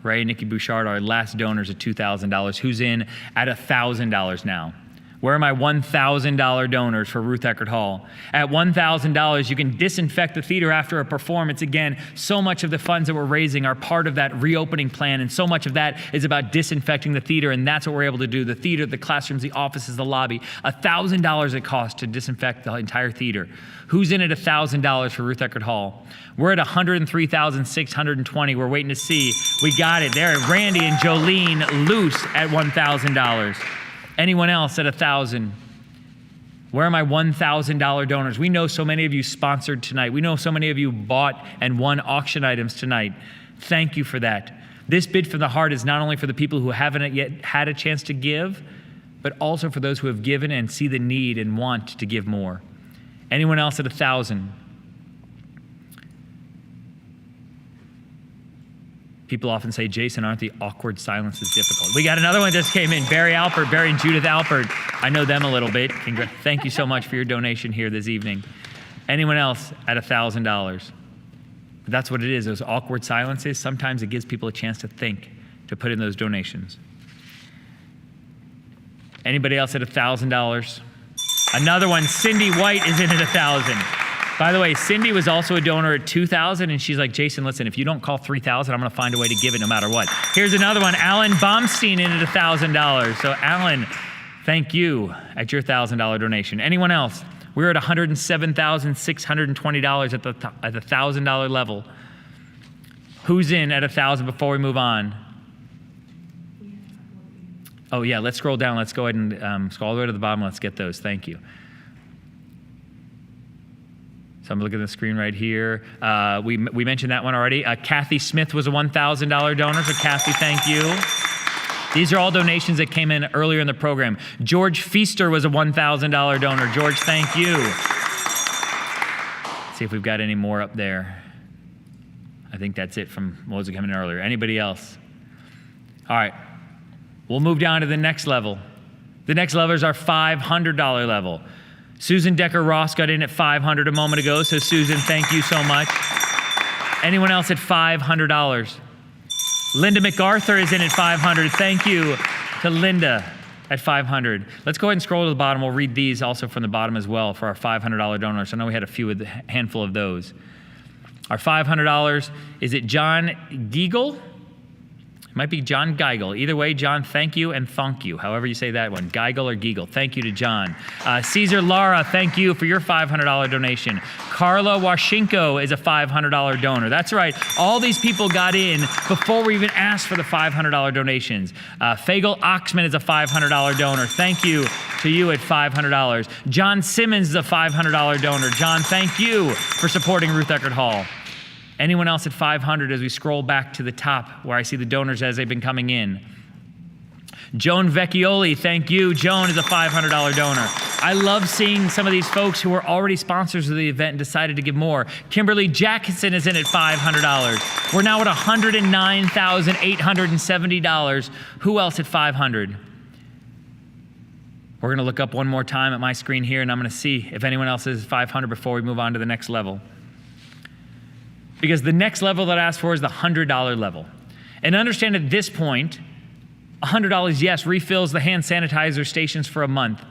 Ray and Nikki Bouchard are our last donors at $2,000. Who's in at $1,000 now? Where are my $1,000 donors for Ruth Eckerd Hall? At $1,000, you can disinfect the theater after a performance. Again, so much of the funds that we're raising are part of that reopening plan, and so much of that is about disinfecting the theater, and that's what we're able to do. The theater, the classrooms, the offices, the lobby. $1,000 it costs to disinfect the entire theater. Who's in at $1,000 for Ruth Eckerd Hall? We're at $103,620. We're waiting to see. We got it. There, Randy and Jolene Luce at $1,000. Anyone else at $1,000? Where are my $1,000 donors? We know so many of you sponsored tonight. We know so many of you bought and won auction items tonight. Thank you for that. This bid from the heart is not only for the people who haven't yet had a chance to give, but also for those who have given and see the need and want to give more. Anyone else at $1,000? People often say, Jason, aren't the awkward silences difficult? We got another one that just came in. Barry and Judith Alpert. I know them a little bit. Thank you so much for your donation here this evening. Anyone else at $1,000? That's what it is, those awkward silences. Sometimes it gives people a chance to think, to put in those donations. Anybody else at $1,000? Another one, Cindy White is in at $1,000. By the way, Cindy was also a donor at $2,000, and she's like, Jason, listen, if you don't call $3,000, I'm going to find a way to give it no matter what. Here's another one, Alan Baumstein in at $1,000. So Alan, thank you at your $1,000 donation. Anyone else? We're at $107,620 at the $1,000 level. Who's in at $1,000 before we move on? Oh yeah, let's scroll down. Let's go ahead and scroll all the way to the bottom. Let's get those. Thank you. So I'm looking at the screen right here. We mentioned that one already. Kathy Smith was a $1,000 donor, so Kathy, thank you. These are all donations that came in earlier in the program. George Feaster was a $1,000 donor. George, thank you. Let's see if we've got any more up there. I think that's it from what was coming in earlier. Anybody else? All right, we'll move down to the next level. The next level is our $500 level. Susan Decker-Ross got in at $500 a moment ago, so Susan, thank you so much. Anyone else at $500? Linda MacArthur is in at $500. Thank you to Linda at $500. Let's go ahead and scroll to the bottom. We'll read these also from the bottom as well for our $500 donors. I know we had a handful of those. Our $500 is it John Gill? It might be John Geigel. Either way, John, thank you and thonk you, however you say that one, Geigel or Giegel. Thank you to John. Caesar Lara, thank you for your $500 donation. Carla Washinko is a $500 donor. That's right. All these people got in before we even asked for the $500 donations. Fagel Oxman is a $500 donor. Thank you to you at $500. John Simmons is a $500 donor. John, thank you for supporting Ruth Eckerd Hall. Anyone else at $500 as we scroll back to the top where I see the donors as they've been coming in? Joan Vecchioli, thank you. Joan is a $500 donor. I love seeing some of these folks who were already sponsors of the event and decided to give more. Kimberly Jackson is in at $500. We're now at $109,870. Who else at $500? We're going to look up one more time at my screen here, and I'm going to see if anyone else is at $500 before we move on to the next level. Because the next level that I asked for is the $100 level. And understand at this point, $100, yes, refills the hand sanitizer stations for a month.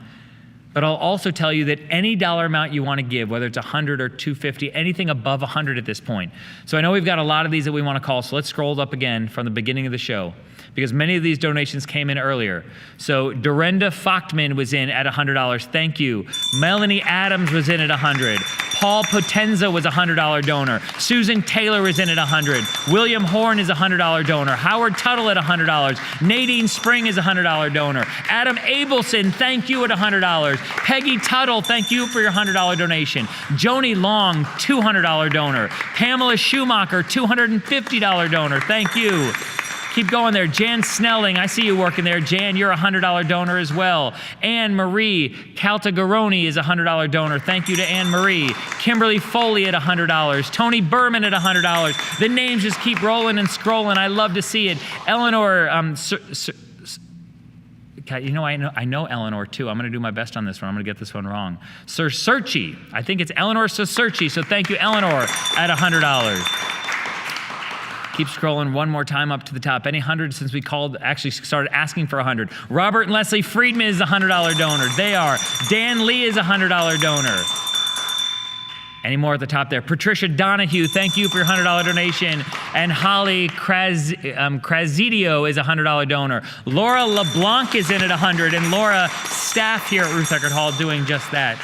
But I'll also tell you that any dollar amount you want to give, whether it's 100 or 250, anything above 100 at this point. So I know we've got a lot of these that we want to call, so let's scroll up again from the beginning of the show, because many of these donations came in earlier. So Dorinda Fochtman was in at $100. Thank you. Melanie Adams was in at 100. Paul Potenza was a $100 donor. Susan Taylor is in at 100. William Horn is a $100 donor. Howard Tuttle at $100. Nadine Spring is a $100 donor. Adam Abelson, thank you at $100. Peggy Tuttle, thank you for your $100 donation. Joni Long, $200 donor. Pamela Schumacher, $250 donor. Thank you. Keep going there. Jan Snelling, I see you working there. Jan, you're a $100 donor as well. Anne Marie Caltagaroni is a $100 donor. Thank you to Anne Marie. Kimberly Foley at $100. Tony Berman at $100. The names just keep rolling and scrolling. I love to see it. Eleanor, I know Eleanor too. I'm going to do my best on this one. I'm going to get this one wrong. Sir Searchy. I think it's Eleanor Searchy. So thank you, Eleanor, at $100. Keep scrolling one more time up to the top. Any 100 since we started asking for 100. Robert and Leslie Friedman is a $100 donor. They are. Dan Lee is a $100 donor. Any more at the top there? Patricia Donahue, thank you for your $100 donation. And Holly Krazidio is a $100 donor. Laura LeBlanc is in at 100, and Laura, staff here at Ruth Eckerd Hall, doing just that.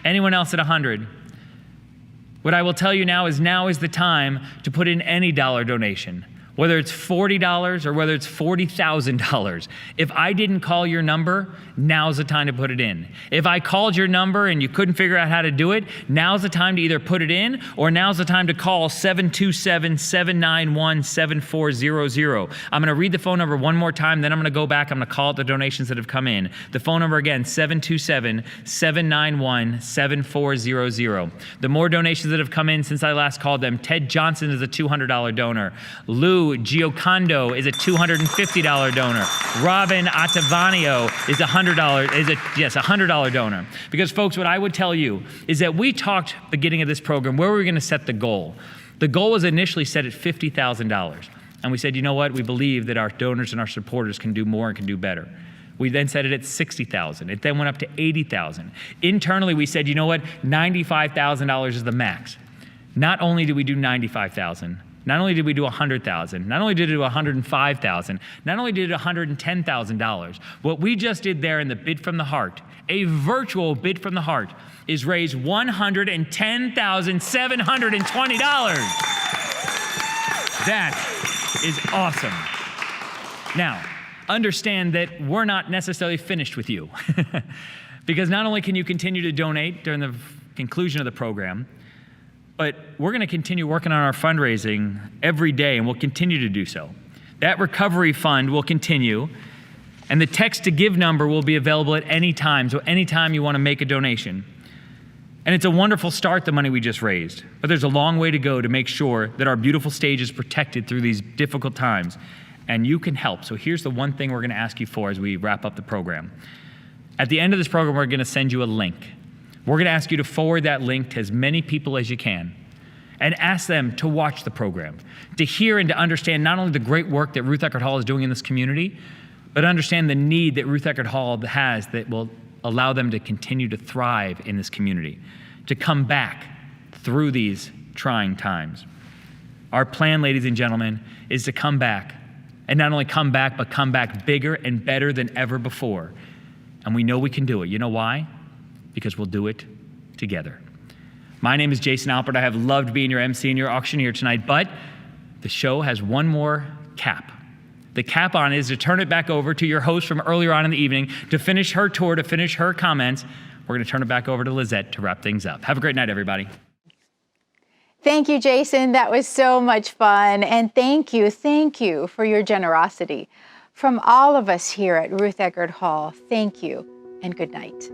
Anyone else at 100? What I will tell you now is the time to put in any dollar donation, whether it's $40 or whether it's $40,000. If I didn't call your number, now's the time to put it in. If I called your number and you couldn't figure out how to do it, now's the time to either put it in or now's the time to call 727-791-7400. I'm going to read the phone number one more time, then I'm going to go back. I'm going to call out the donations that have come in. The phone number again, 727-791-7400. The more donations that have come in since I last called them, Ted Johnson is a $200 donor. Lou Giocondo is a $250 donor. Robin Ottavanio is a $100 donor. Because folks, what I would tell you is that we talked beginning of this program where we were going to set the goal. The goal was initially set at $50,000. And we said, you know what? We believe that our donors and our supporters can do more and can do better. We then set it at $60,000. It then went up to $80,000. Internally, we said, you know what? $95,000 is the max. Not only did we do $95,000, not only did we do $100,000, not only did we do $105,000, not only did we do $110,000, what we just did there in the Bid from the Heart, a virtual Bid from the Heart, is raise $110,720. That is awesome. Now, understand that we're not necessarily finished with you, because not only can you continue to donate during the conclusion of the program, but we're going to continue working on our fundraising every day, and we'll continue to do so. That recovery fund will continue, and the text to give number will be available at any time, so anytime you want to make a donation. And it's a wonderful start, the money we just raised, but there's a long way to go to make sure that our beautiful stage is protected through these difficult times, and you can help. So here's the one thing we're going to ask you for as we wrap up the program. At the end of this program, we're going to send you a link. We're going to ask you to forward that link to as many people as you can and ask them to watch the program, to hear and to understand not only the great work that Ruth Eckerd Hall is doing in this community, but understand the need that Ruth Eckerd Hall has that will allow them to continue to thrive in this community, to come back through these trying times. Our plan, ladies and gentlemen, is to come back, and not only come back, but come back bigger and better than ever before. And we know we can do it. You know why? Because we'll do it together. My name is Jason Alpert. I have loved being your MC and your auctioneer tonight, but the show has one more cap. The cap on is to turn it back over to your host from earlier on in the evening to finish her tour, to finish her comments. We're going to turn it back over to Lizette to wrap things up. Have a great night, everybody. Thank you, Jason. That was so much fun. And thank you for your generosity. From all of us here at Ruth Eckerd Hall, thank you and good night.